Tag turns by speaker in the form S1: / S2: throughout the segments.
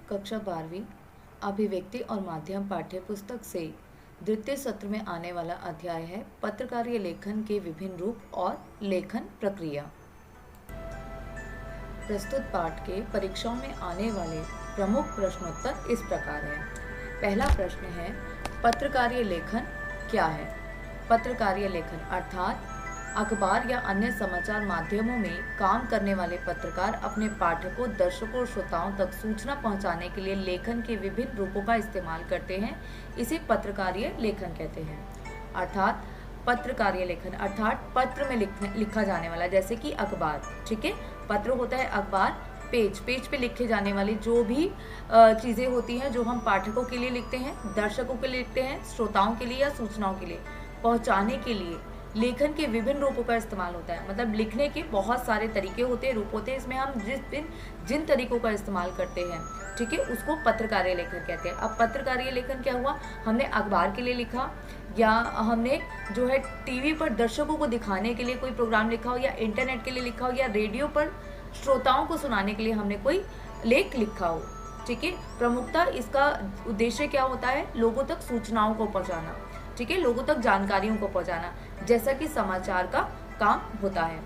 S1: कक्षा 12वीं अभिव्यक्ति और माध्यम पाठ्य पुस्तक से द्वितीय सत्र में आने वाला अध्याय है पत्रकारीय लेखन के विभिन्न रूप और लेखन प्रक्रिया। प्रस्तुत पाठ के परीक्षाओं में आने वाले प्रमुख प्रश्नोत्तर इस प्रकार हैं। पहला प्रश्न है, पत्रकारीय लेखन क्या है? पत्रकारीय लेखन अर्थात अखबार या अन्य समाचार माध्यमों में काम करने वाले पत्रकार अपने पाठकों, दर्शकों और श्रोताओं तक सूचना पहुंचाने के लिए लेखन के विभिन्न रूपों का इस्तेमाल करते हैं। इसे पत्रकारीय लेखन कहते हैं। अर्थात पत्रकारीय लेखन अर्थात पत्र में लिखा जाने वाला, जैसे कि अखबार, ठीक है। पत्र होता है अखबार, पेज पे लिखे जाने वाली जो भी चीज़ें होती हैं जो हम पाठकों के लिए लिखते हैं, दर्शकों के लिए लिखते हैं, श्रोताओं के लिए या सूचनाओं के लिए पहुंचाने के लिए लेखन के विभिन्न रूपों का इस्तेमाल होता है। मतलब लिखने के बहुत सारे तरीके होते हैं, रूप होते हैं। इसमें हम जिन तरीकों का इस्तेमाल करते हैं, ठीक है, उसको पत्रकारीय लेखन कहते हैं। अब पत्रकारीय लेखन क्या हुआ? हमने अखबार के लिए लिखा, या हमने जो है टीवी पर दर्शकों को दिखाने के लिए कोई प्रोग्राम लिखा हो, या इंटरनेट के लिए लिखा हो, या रेडियो पर श्रोताओं को सुनाने के लिए हमने कोई लेख लिखा हो, ठीक है। प्रमुखता इसका उद्देश्य क्या होता है? लोगों तक सूचनाओं को पहुंचाना, ठीक है, लोगों तक जानकारियों को पहुंचाना, जैसा कि समाचार का काम होता है।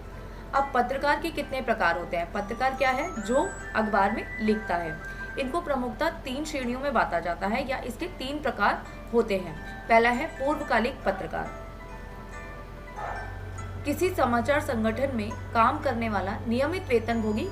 S1: अब पत्रकार के कितने प्रकार होते हैं? पत्रकार क्या है? जो अखबार में लिखता है। इनको प्रमुखता 3 श्रेणियों में बांटा जाता है, या इसके 3 प्रकार होते हैं। पहला है पूर्वकालिक पत्रकार। किसी समाचार संगठन में काम करने वाला नियमित वेतनभोगी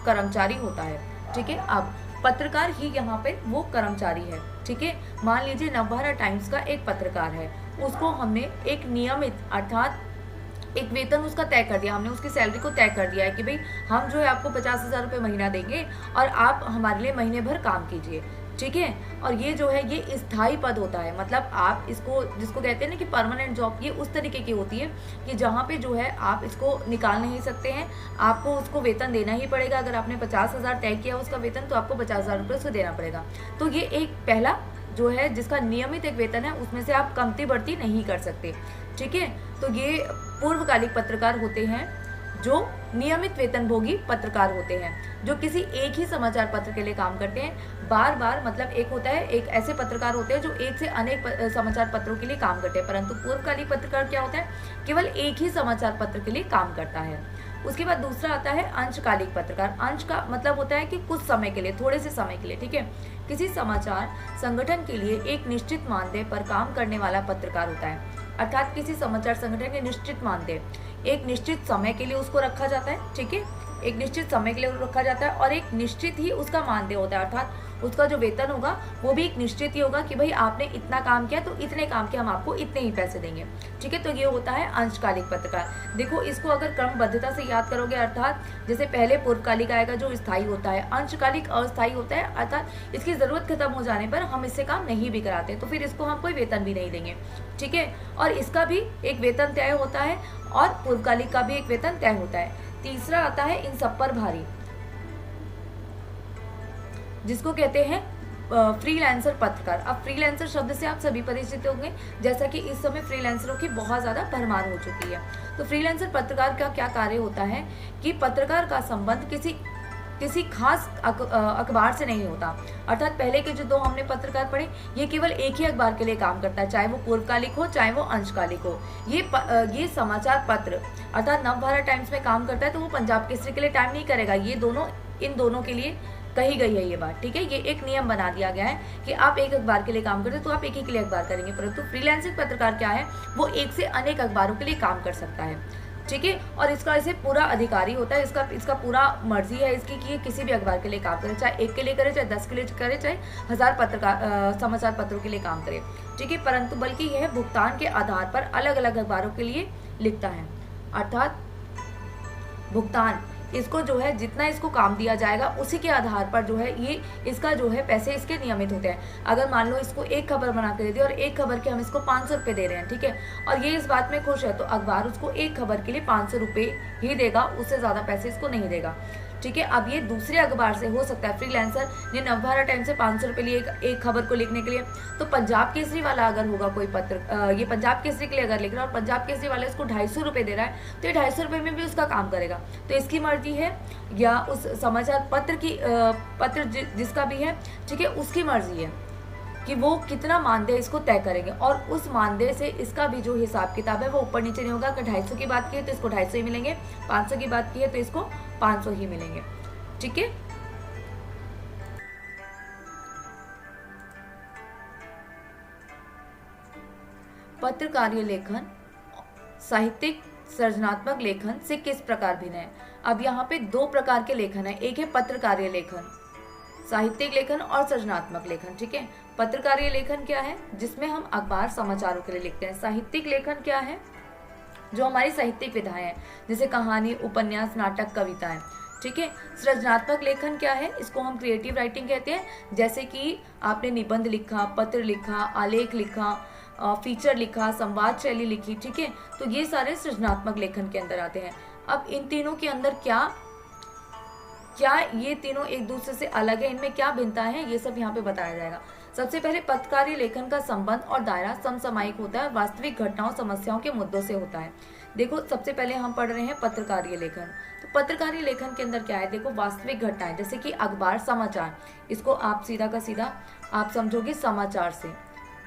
S1: कर्मचारी होता है, ठीक है। अब पत्रकार ही यहाँ पे वो कर्मचारी है, ठीक है। मान लीजिए नवभारत टाइम्स का एक पत्रकार है, उसको हमने एक नियमित अर्थात एक वेतन उसका तय कर दिया, हमने उसकी सैलरी को तय कर दिया है कि भाई हम जो है आपको 50,000 रुपये महीना देंगे और आप हमारे लिए महीने भर काम कीजिए, ठीक है। और ये जो है ये स्थायी पद होता है। मतलब आप इसको जिसको कहते हैं ना कि परमानेंट जॉब, ये उस तरीके की होती है कि जहाँ पे जो है आप इसको निकाल नहीं सकते हैं, आपको उसको वेतन देना ही पड़ेगा। अगर आपने 50,000 तय किया उसका वेतन, तो आपको 50,000 रुपये उसको देना पड़ेगा। तो ये एक पहला जो है जिसका नियमित एक वेतन है, उसमें से आप कमती बढ़ती नहीं कर सकते, ठीक है। तो ये पूर्वकालिक पत्रकार होते हैं जो नियमित वेतनभोगी पत्रकार होते हैं, जो किसी एक ही समाचार पत्र के लिए काम करते हैं। बार बार मतलब एक होता है, एक ऐसे पत्रकार होते हैं जो एक से अनेक समाचार पत्रों के लिए काम करते हैं, परंतु पूर्वकालिक पत्रकार क्या होता है? केवल एक ही समाचार पत्र के लिए काम करता है। उसके बाद दूसरा आता है अंशकालिक पत्रकार। अंश का मतलब होता है कि कुछ समय के लिए, थोड़े से समय के लिए, ठीक है। किसी समाचार संगठन के लिए एक निश्चित मानदेय पर काम करने वाला पत्रकार होता है। अर्थात किसी समाचार संगठन के निश्चित मानदेय एक निश्चित समय के लिए उसको रखा जाता है, ठीक है। एक निश्चित समय के लिए रखा जाता है और एक निश्चित ही उसका मानदेय होता है। अर्थात उसका जो वेतन होगा वो भी एक निश्चित ही होगा कि भाई आपने इतना काम किया तो इतने काम के हम आपको इतने ही पैसे देंगे, ठीक है। तो ये होता है अंशकालिक पत्रकार। देखो इसको अगर क्रमबद्धता से याद करोगे, अर्थात जैसे पहले पूर्वकालिक आएगा जो स्थायी होता है, अंशकालिक अस्थायी होता है, अर्थात इसकी जरूरत खत्म हो जाने पर हम इससे काम नहीं भी कराते, तो फिर इसको हम कोई वेतन भी नहीं देंगे, ठीक है। और इसका भी एक वेतन तय होता है और पूर्वकालिक का भी एक वेतन तय होता है। तीसरा आता है इन सब पर भारी, जिसको कहते हैं फ्रीलांसर पत्रकार। अब फ्रीलांसर शब्द से आप सभी परिचित होंगे, जैसा कि इस समय फ्रीलांसरों की बहुत ज़्यादा भरमार हो चुकी है। तो फ्रीलांसर पत्रकार का क्या कार्य होता है कि पत्रकार का संबंध किसी खास अखबार से नहीं होता। अर्थात पहले के जो 2 हमने पत्रकार पढ़े, ये केवल एक ही अखबार के लिए काम करता है, चाहे वो पूर्वकालिक हो चाहे वो अंशकालिक हो। ये समाचार पत्र अर्थात नवभारत टाइम्स में काम करता है, तो वो पंजाब केसरी के लिए टाइम नहीं करेगा। इन दोनों के लिए कही गई है ये बात, ठीक है। ये एक नियम बना दिया गया है कि आप एक अखबार के लिए काम करते हो तो आप एक ही के लिए अखबार करेंगे, परंतु फ्रीलांसिंग पत्रकार क्या है? वो एक से अनेक अखबारों के लिए काम कर सकता है, ठीक है। और इसका ऐसे पूरा अधिकारी होता है, इसका पूरा मर्जी है इसकी कि ये किसी भी अखबार के लिए काम करे, चाहे एक के लिए करे, चाहे 10 के लिए करे, चाहे 1000 समाचार पत्रों के लिए काम करे, ठीक है। परंतु बल्कि यह भुगतान के आधार पर अलग अलग अखबारों के लिए लिखता है। अर्थात भुगतान इसको जो है जितना इसको काम दिया जाएगा उसी के आधार पर जो है ये इसका जो है पैसे इसके नियमित होते हैं। अगर मान लो इसको एक खबर बना के दे दी और एक खबर के हम इसको 500 रुपये दे रहे हैं, ठीक है, और ये इस बात में खुश है, तो अखबार उसको एक खबर के लिए 500 रुपये ही देगा, उससे ज़्यादा पैसे इसको नहीं देगा। ठीक है। अब ये दूसरे अखबार से हो सकता है, फ्रीलांसर ने नवभारत टाइम्स से 500 रुपये लिए एक खबर को लिखने के लिए, तो पंजाब केसरी वाला अगर होगा कोई पत्र, ये पंजाब केसरी के लिए अगर लिख रहा है और पंजाब केसरी वाला इसको 250 रुपये दे रहा है, तो ये 250 रुपये में भी उसका काम करेगा। तो इसकी मर्जी है या उस समाचार पत्र की पत्र जिसका भी है, ठीक है, उसकी मर्जी है कि वो कितना मानदेय इसको तय करेंगे, और उस मानदेय से इसका भी जो हिसाब किताब है वो ऊपर नीचे नहीं होगा। अगर 250 की बात की है तो इसको 250 ही मिलेंगे, 500 की बात की है तो इसको 500 ही मिलेंगे, ठीक है। पत्रकारीय लेखन साहित्यिक सृजनात्मक लेखन से किस प्रकार भिन्न है? अब यहाँ पे दो प्रकार के लेखन है, एक है पत्रकारीय लेखन, साहित्यिक लेखन और सृजनात्मक लेखन, ठीक है। पत्रकारीय लेखन क्या है? जिसमें हम अखबार समाचारों के लिए लिखते हैं। साहित्यिक लेखन क्या है? जो हमारी साहित्यिक विधाएं हैं, जैसे कहानी, उपन्यास, नाटक, कविताएं, ठीक है। सृजनात्मक लेखन क्या है? इसको हम क्रिएटिव राइटिंग कहते हैं, जैसे कि आपने निबंध लिखा, पत्र लिखा, आलेख लिखा, फीचर लिखा, संवाद शैली लिखी, ठीक है। तो ये सारे सृजनात्मक लेखन के अंदर आते हैं। अब इन तीनों के अंदर क्या ये तीनों एक दूसरे से अलग है, इनमें क्या भिन्नता है, ये सब यहाँ पे बताया जाएगा। सबसे पहले पत्रकारीय लेखन का संबंध और दायरा समसामयिक होता है, वास्तविक घटनाओं, समस्याओं के मुद्दों से होता है। देखो, सबसे पहले हम पढ़ रहे हैं पत्रकारीय लेखन। तो पत्रकारीय लेखन के अंदर क्या है? देखो, वास्तविक घटनाएं, जैसे कि अखबार, समाचार, इसको आप सीधा का सीधा आप समझोगे समाचार से,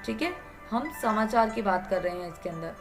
S1: ठीक है। हम समाचार की बात कर रहे हैं इसके अंदर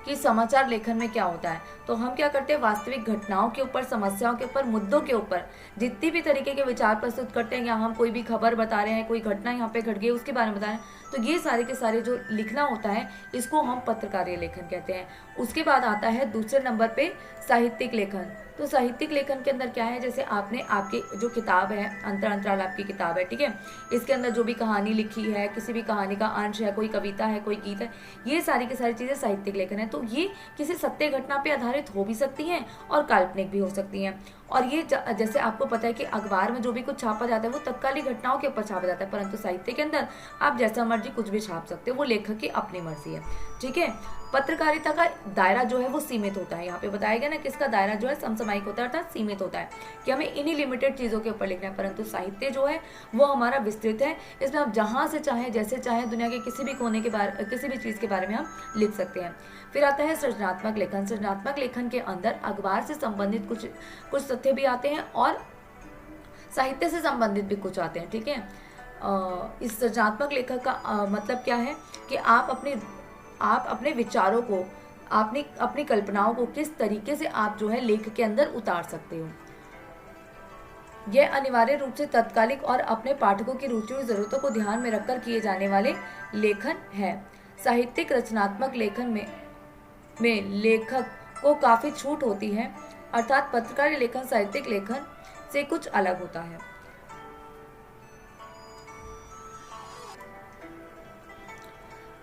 S1: कि समाचार लेखन में क्या होता है। तो हम क्या करते हैं? वास्तविक घटनाओं के ऊपर, समस्याओं के ऊपर, मुद्दों के ऊपर जितनी भी तरीके के विचार प्रस्तुत करते हैं, या हम कोई भी खबर बता रहे हैं, कोई घटना यहाँ पे घट गई उसके बारे में बता रहे हैं, तो ये सारे के सारे जो लिखना होता है, इसको हम पत्रकारीय लेखन कहते हैं। उसके बाद आता है दूसरे नंबर पे साहित्यिक लेखन। तो साहित्यिक लेखन के अंदर क्या है? जैसे आपने आपकी जो किताब है, अंतर अंतराल आपकी किताब है, ठीक है, इसके अंदर जो भी कहानी लिखी है, किसी भी कहानी का अंश है, कोई कविता है, कोई गीत है, ये सारी की सारी चीज़ें साहित्यिक लेखन है। तो ये किसी सत्य घटना पे आधारित हो भी सकती हैं और काल्पनिक भी हो सकती हैं। और ये जैसे आपको पता है कि अखबार में जो भी कुछ छापा जाता है वो तत्कालीन घटनाओं के ऊपर छापा जाता है, परंतु साहित्य के अंदर आप जैसा मर्जी कुछ भी छाप सकते हो, वो लेखक की अपनी मर्जी है, ठीक है। पत्रकारिता का दायरा जो है वो सीमित होता है। यहाँ पे बताया गया ना कि इसका दायरा जो है समसामयिक होता है, अर्थात सीमित होता है कि हमें इन्हीं लिमिटेड चीज़ों के ऊपर लिखना है, परंतु साहित्य जो है वो हमारा विस्तृत है। इसमें आप जहाँ से चाहें, जैसे चाहें, दुनिया के किसी भी कोने के बारे, किसी भी चीज़ के बारे में हम लिख सकते हैं। फिर आता है सृजनात्मक लेखन। सृजनात्मक लेखन के अंदर अखबार से संबंधित कुछ तथ्य भी आते हैं और साहित्य से संबंधित भी कुछ आते हैं, ठीक है। इस सृजनात्मक लेखन का मतलब क्या है कि आप अपने विचारों को, अपनी कल्पनाओं को किस तरीके से आप जो है लेख के अंदर उतार सकते हो। यह अनिवार्य रूप से तत्कालिक और अपने पाठकों की रुचि और जरूरतों को ध्यान में रखकर किए जाने वाले लेखन है। साहित्यिक रचनात्मक लेखन में लेखक को काफी छूट होती है, अर्थात पत्रकारीय लेखन साहित्यिक लेखन से कुछ अलग होता है।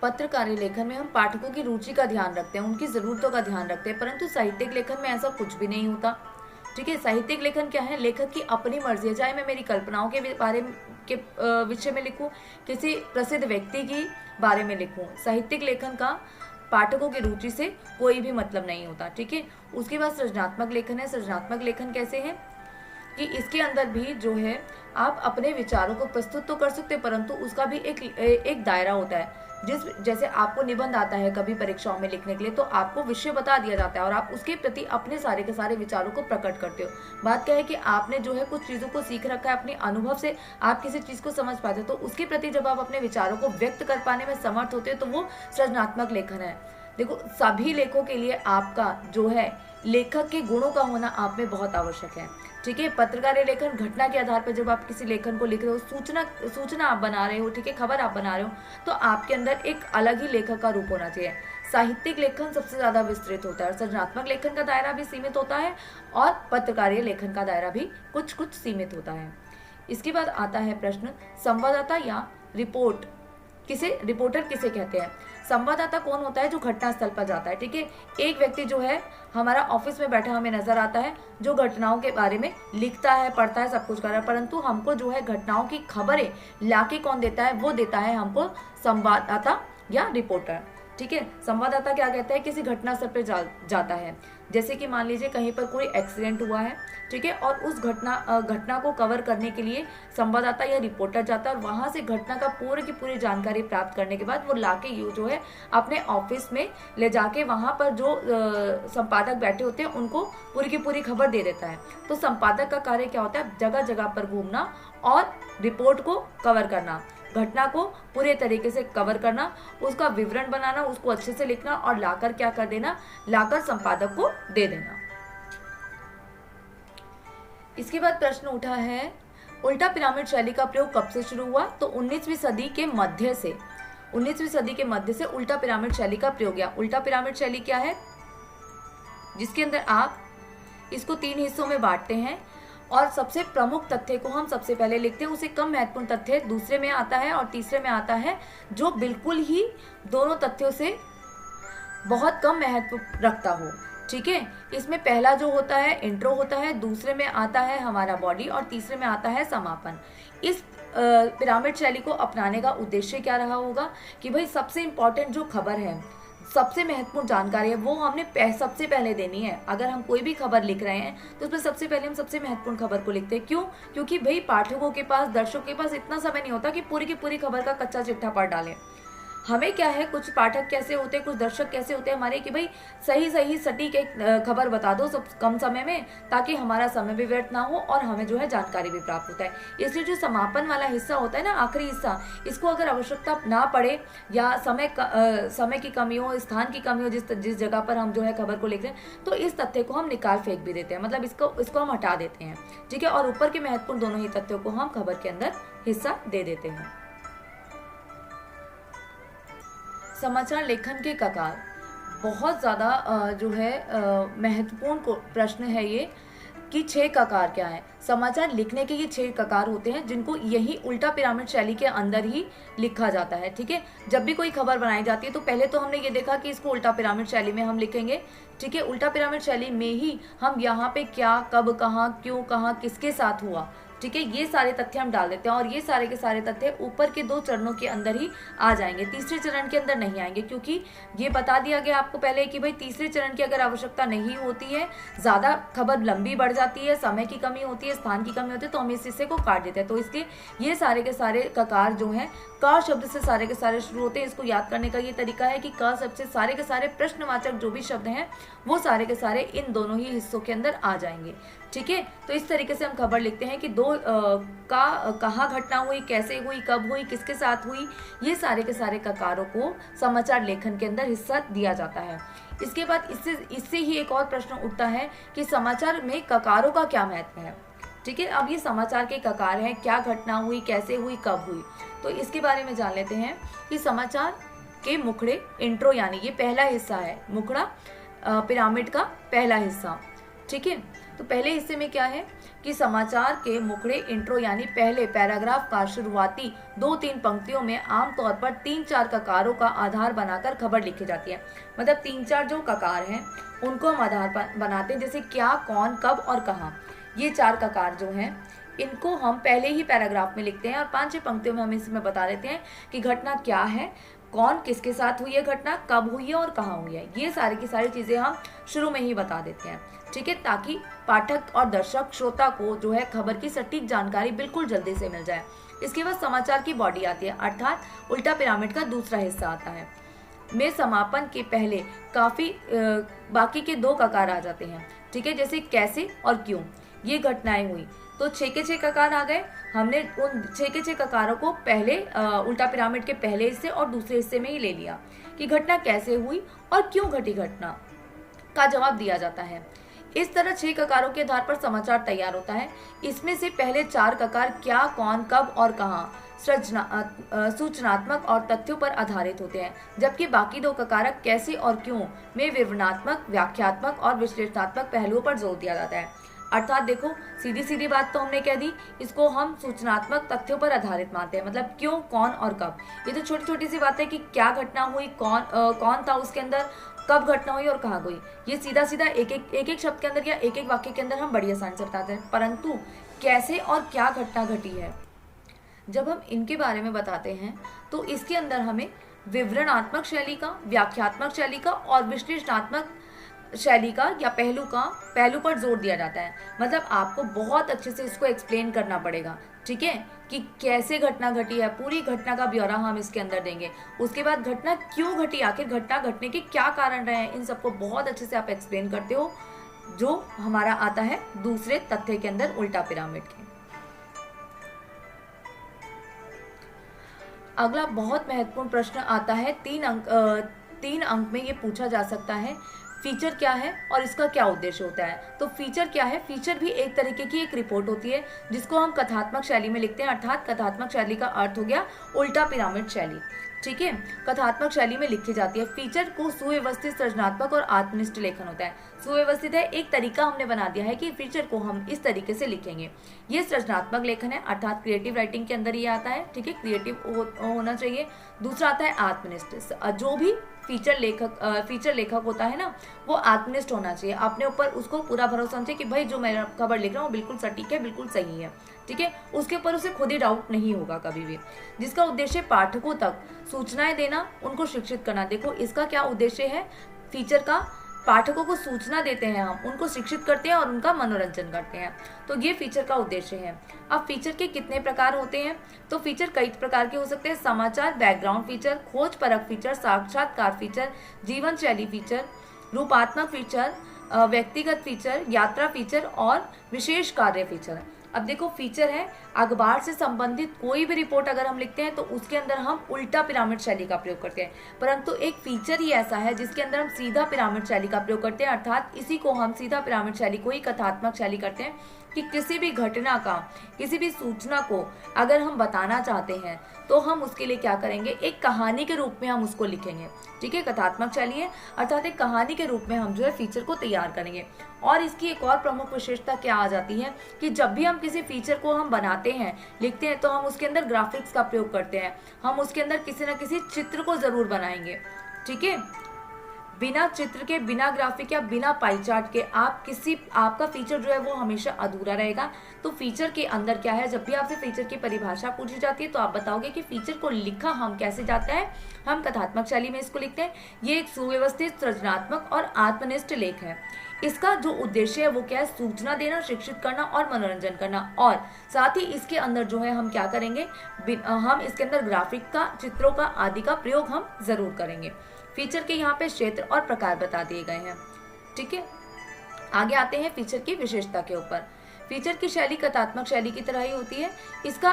S1: पत्रकारीय लेखन में हम पाठकों की रुचि का ध्यान रखते हैं, उनकी जरूरतों का ध्यान रखते हैं, परंतु साहित्यिक लेखन में ऐसा कुछ भी नहीं होता, ठीक है। साहित्यिक लेखन क्या है? लेखक की अपनी मर्जी है, चाहे मैं मेरी कल्पनाओं के बारे के विषय में लिखूं, किसी प्रसिद्ध व्यक्ति की बारे में लिखूं। साहित्यिक लेखन का पाठकों की रुचि से कोई भी मतलब नहीं होता, ठीक है। उसके बाद सृजनात्मक लेखन है। सृजनात्मक लेखन कैसे है कि इसके अंदर भी जो है आप अपने विचारों को प्रस्तुत तो कर सकते हैं, परंतु उसका भी एक दायरा होता है। जैसे आपको निबंध आता है कभी परीक्षाओं में लिखने के लिए, तो आपको विषय बता दिया जाता है और आप उसके प्रति अपने सारे के सारे विचारों को प्रकट करते हो। बात क्या है कि आपने जो है कुछ चीज़ों को सीख रखा है, अपने अनुभव से आप किसी चीज़ को समझ पाते हो, तो उसके प्रति जब आप अपने विचारों को व्यक्त कर पाने में समर्थ होते हो, तो वो सृजनात्मक लेखन है। देखो, सभी लेखों के लिए आपका जो है लेखक के गुणों का होना आप में बहुत आवश्यक है, ठीक है। पत्रकारीय लेखन घटना के आधार पर जब आप किसी लेखन को लिख रहे हो, सूचना आप बना रहे हो, ठीक है, खबर आप बना रहे हो, तो आपके अंदर एक अलग ही लेखक का रूप होना चाहिए। साहित्यिक लेखन सबसे ज्यादा विस्तृत होता है, सृजनात्मक लेखन का दायरा भी सीमित होता है और पत्रकारीय लेखन का दायरा भी कुछ कुछ सीमित होता है। इसके बाद आता है प्रश्न, संवाददाता या रिपोर्टर किसे कहते हैं? संवाददाता कौन होता है? जो घटना स्थल पर जाता है, ठीक है। एक व्यक्ति जो है हमारा ऑफिस में बैठा हमें नजर आता है, जो घटनाओं के बारे में लिखता है, पढ़ता है, सब कुछ कर रहा है, परंतु हमको जो है घटनाओं की खबरें लाके कौन देता है? वो देता है हमको संवाददाता या रिपोर्टर, ठीक है। संवाददाता क्या कहता है, किसी घटना स्थल पर जाता है, जैसे कि मान लीजिए कहीं पर कोई एक्सीडेंट हुआ है, ठीक है, और उस घटना को कवर करने के लिए संवाददाता या रिपोर्टर जाता है और वहां से घटना का पूरी की पूरी जानकारी प्राप्त करने के बाद वो लाके जो है अपने ऑफिस में ले जाके वहां पर जो संपादक बैठे होते हैं उनको पूरी की पूरी खबर दे देता है। तो संपादक का कार्य क्या होता है, जगह जगह पर घूमना और रिपोर्ट को कवर करना, घटना को पूरे तरीके से कवर करना, उसका विवरण बनाना, उसको अच्छे से लिखना और लाकर क्या कर देना, लाकर संपादक को दे देना। इसके बाद प्रश्न उठा है, उल्टा पिरामिड शैली का प्रयोग कब से शुरू हुआ? तो 19वीं सदी के मध्य से, 19वीं सदी के मध्य से उल्टा पिरामिड शैली का प्रयोग किया। उल्टा पिरामिड शैली क्या है, जिसके अंदर आप इसको 3 हिस्सों में बांटते हैं और सबसे प्रमुख तथ्य को हम सबसे पहले लिखते हैं, उसे कम महत्वपूर्ण तथ्य दूसरे में आता है और तीसरे में आता है जो बिल्कुल ही दोनों तथ्यों से बहुत कम महत्व रखता हो। ठीक है, इसमें पहला जो होता है इंट्रो होता है, दूसरे में आता है हमारा बॉडी और तीसरे में आता है समापन। इस पिरामिड शैली को अपनाने का उद्देश्य क्या रहा होगा कि भाई सबसे इम्पोर्टेंट जो खबर है, सबसे महत्वपूर्ण जानकारी है, वो हमने सबसे पहले देनी है। अगर हम कोई भी खबर लिख रहे हैं तो उसमें सबसे पहले हम सबसे महत्वपूर्ण खबर को लिखते हैं। क्यों? क्योंकि भाई पाठकों के पास, दर्शकों के पास इतना समय नहीं होता कि पूरी की पूरी खबर का कच्चा चिट्ठा पढ़ डालें। हमें क्या है, कुछ पाठक कैसे होते हैं, कुछ दर्शक कैसे होते हैं हमारे कि भाई सही सटीक एक खबर बता दो सब कम समय में, ताकि हमारा समय भी व्यर्थ ना हो और हमें जो है जानकारी भी प्राप्त होता है। इसलिए जो समापन वाला हिस्सा होता है ना, आखिरी हिस्सा, इसको अगर आवश्यकता ना पड़े या समय की कमी हो, स्थान की कमी हो, जिस जगह पर हम जो है खबर को लिख रहे हैं, तो इस तथ्य को हम निकाल फेंक भी देते हैं, मतलब इसको हम हटा देते हैं। ठीक है, और ऊपर के महत्वपूर्ण दोनों ही तथ्यों को हम खबर के अंदर हिस्सा दे देते हैं। समाचार लेखन के ककार, बहुत ज़्यादा जो है महत्वपूर्ण प्रश्न है ये कि 6 ककार क्या है। समाचार लिखने के ये 6 ककार होते हैं जिनको यही उल्टा पिरामिड शैली के अंदर ही लिखा जाता है। ठीक है, जब भी कोई खबर बनाई जाती है तो पहले तो हमने ये देखा कि इसको उल्टा पिरामिड शैली में हम लिखेंगे। ठीक है, उल्टा पिरामिड शैली में ही हम यहाँ पे क्या, कब, कहाँ, क्यों, कहाँ, किसके साथ हुआ, ठीक है, ये सारे तथ्य हम डाल देते हैं और ये सारे के सारे तथ्य ऊपर के 2 चरणों के अंदर ही आ जाएंगे, तीसरे चरण के अंदर नहीं आएंगे, क्योंकि ये बता दिया गया आपको पहले कि भाई तीसरे चरण की अगर आवश्यकता नहीं होती है, ज़्यादा खबर लंबी बढ़ जाती है, समय की कमी होती है, स्थान की कमी होती है, तो हम इस हिस्से को काट देते हैं। तो इसलिए ये सारे के सारे ककार जो हैं क शब्द से सारे के सारे शुरू होते हैं। इसको याद करने का ये तरीका है कि क शब्द से सारे के सारे प्रश्नवाचक जो भी शब्द हैं वो सारे के सारे इन दोनों ही हिस्सों के अंदर आ जाएंगे। ठीक है, तो इस तरीके से हम खबर लिखते हैं कि कहाँ घटना हुई, कैसे हुई, कब हुई, किसके साथ हुई, ये सारे के सारे ककारों को समाचार लेखन के अंदर हिस्सा दिया जाता है। इसके बाद इससे ही एक और प्रश्न उठता है कि समाचार में ककारों का क्या महत्व है। ठीक है, अब ये समाचार के ककार हैं, क्या घटना हुई, कैसे हुई, कब हुई, तो इसके बारे में जान लेते हैं कि समाचार के मुखड़े, इंट्रो, यानी ये पहला हिस्सा है, मुखड़ा पिरामिड का पहला हिस्सा। ठीक है, तो पहले हिस्से में क्या है कि समाचार के मुखड़े, इंट्रो, यानी पहले पैराग्राफ का शुरुआती 2-3 पंक्तियों में आमतौर पर 3-4 ककारों का आधार बनाकर खबर लिखी जाती है। मतलब 3-4 जो ककार हैं उनको हम आधार बनाते हैं, जैसे क्या, कौन, कब और कहाँ। ये 4 ककार जो हैं इनको हम पहले ही पैराग्राफ में लिखते हैं और 5-6 पंक्तियों में हम इसमें बता देते हैं कि घटना क्या है, कौन किसके साथ हुई है घटना, कब हुई है और कहाँ हुई है। ये सारी की सारी चीज़ें हम शुरू में ही बता देते हैं। ठीक है, ताकि पाठक और दर्शक, श्रोता को जो है खबर की सटीक जानकारी बिल्कुल जल्दी से मिल जाए। इसके बाद समाचार की बॉडी आती है, अर्थात उल्टा पिरामिड का दूसरा हिस्सा आता है। में समापन के पहले काफ़ी बाकी के 2 ककार आ जाते हैं। ठीक है, जैसे कैसे और क्यों ये घटनाएं हुई, तो 6 के 6 ककार आ गए। हमने उन 6 के 6 ककारों को पहले उल्टा पिरामिड के पहले हिस्से और दूसरे हिस्से में ही ले लिया कि घटना कैसे हुई और क्यों घटी घटना का जवाब दिया जाता है। इस तरह 6 ककारों के आधार पर समाचार तैयार होता है। इसमें से पहले 4 ककार क्या, कौन, कब और कहाँ सूचनात्मक और तथ्यों पर आधारित होते हैं, जबकि बाकी 2 ककारक कैसे और क्यों में विवरणात्मक, व्याख्यात्मक और विश्लेषणात्मक पहलुओं पर जोर दिया जाता है। अर्थात देखो, सीधी सीधी बात तो हमने कह दी, इसको हम सूचनात्मक तथ्यों पर आधारित मानते हैं। मतलब क्यों, कौन और कब, ये तो छोटी छोटी सी बात है कि क्या घटना हुई, कौन था उसके अंदर, कब घटना हुई और कहाँ हुई, ये सीधा सीधा एक एक शब्द के अंदर या एक एक वाक्य के अंदर हम बड़ी आसानी से बताते हैं। परंतु कैसे और क्या घटना घटी है, जब हम इनके बारे में बताते हैं तो इसके अंदर हमें विवरणात्मक शैली का, व्याख्यात्मक शैली का और विश्लेषणात्मक शैली का या पहलू पर जोर दिया जाता है। मतलब आपको बहुत अच्छे से इसको एक्सप्लेन करना पड़ेगा, ठीक है, कि कैसे घटना घटी है, पूरी घटना का ब्यौरा हम इसके अंदर देंगे। उसके बाद घटना क्यों घटी, आखिर घटना घटने के क्या कारण रहे हैं, इन सबको बहुत अच्छे से आप एक्सप्लेन करते हो, जो हमारा आता है दूसरे तथ्य के अंदर उल्टा पिरामिड के। अगला बहुत महत्वपूर्ण प्रश्न आता है, 3 अंक में ये पूछा जा सकता है, फीचर क्या है और इसका क्या उद्देश्य होता है। तो फीचर क्या है, फीचर भी एक तरीके की एक रिपोर्ट होती है जिसको हम कथात्मक शैली में लिखते हैं, अर्थात कथात्मक शैली का अर्थ हो गया उल्टा पिरामिड शैली, ठीक है, कथात्मक शैली में लिखी जाती है। फीचर को सुव्यवस्थित, सृजनात्मक और आत्मनिष्ठ लेखन होता है। सुव्यवस्थित है, एक तरीका हमने बना दिया है कि फीचर को हम इस तरीके से लिखेंगे। ये सृजनात्मक लेखन है, अर्थात क्रिएटिव राइटिंग के अंदर ये आता है, ठीक है, क्रिएटिव होना चाहिए। दूसरा आता है आत्मनिष्ठ, जो भी फीचर लेखक होता है ना, वो आत्मनिष्ठ होना चाहिए, अपने ऊपर उसको पूरा भरोसा होना चाहिए कि भाई जो मैं खबर लिख रहा हूँ बिल्कुल सटीक है, बिल्कुल सही है, ठीक है, उसके ऊपर उसे खुद ही डाउट नहीं होगा कभी भी। जिसका उद्देश्य पाठकों तक सूचनाएं देना, उनको शिक्षित करना। देखो इसका क्या उद्देश्य है, फीचर का पाठकों को सूचना देते हैं, हम उनको शिक्षित करते हैं और उनका मनोरंजन करते हैं, तो ये फीचर का उद्देश्य है। अब फीचर के कितने प्रकार होते हैं, तो फीचर कई प्रकार के हो सकते हैं, समाचार, बैकग्राउंड फीचर, खोज परक फीचर, साक्षात्कार फीचर, जीवन शैली फीचर, रूपात्मक फीचर, व्यक्तिगत फीचर, यात्रा फीचर और विशेष कार्य फीचर। अब देखो फीचर है, अखबार से संबंधित कोई भी रिपोर्ट अगर हम लिखते हैं तो उसके अंदर हम उल्टा पिरामिड शैली का प्रयोग करते हैं, परंतु एक फीचर ही ऐसा है जिसके अंदर हम सीधा पिरामिड शैली का प्रयोग करते हैं, अर्थात इसी को हम सीधा पिरामिड शैली को ही कथात्मक शैली करते हैं कि किसी भी घटना का, किसी भी सूचना को अगर हम बताना चाहते हैं तो हम उसके लिए क्या करेंगे, एक कहानी के रूप में हम उसको लिखेंगे, ठीक है, कथात्मक शैली है, अर्थात एक कहानी के रूप में हम जो है फीचर को तैयार करेंगे। और इसकी एक और प्रमुख विशेषता क्या आ जाती है कि जब भी हम किसी फीचर को हम बनाते हैं, लिखते हैं, तो हम उसके अंदर ग्राफिक्स का प्रयोग करते हैं, हम उसके अंदर किसी न किसी चित्र को जरूर बनाएंगे, ठीक है, बिना चित्र के, बिना ग्राफिक या बिना पाई चार्ट के आपका फीचर जो है वो हमेशा अधूरा रहेगा। तो फीचर के अंदर क्या है, जब भी आपसे फीचर की परिभाषा पूछी जाती है तो आप बताओगे कि फीचर को लिखा हम कैसे जाता है, हम कथात्मक शैली में इसको लिखते हैं। ये एक सुव्यवस्थित, सृजनात्मक और आत्मनिष्ठ लेख है। इसका जो उद्देश्य है वो क्या है, सूचना देना, शिक्षित करना और मनोरंजन करना। और साथ ही इसके अंदर जो है हम क्या करेंगे, हम इसके अंदर ग्राफिक का, चित्रों का आदि का प्रयोग हम जरूर करेंगे। फीचर के यहाँ पे क्षेत्र और प्रकार बता दिए गए हैं, ठीक है। आगे आते हैं फीचर की विशेषता के ऊपर। फीचर की शैली कथात्मक शैली की तरह ही होती है, इसका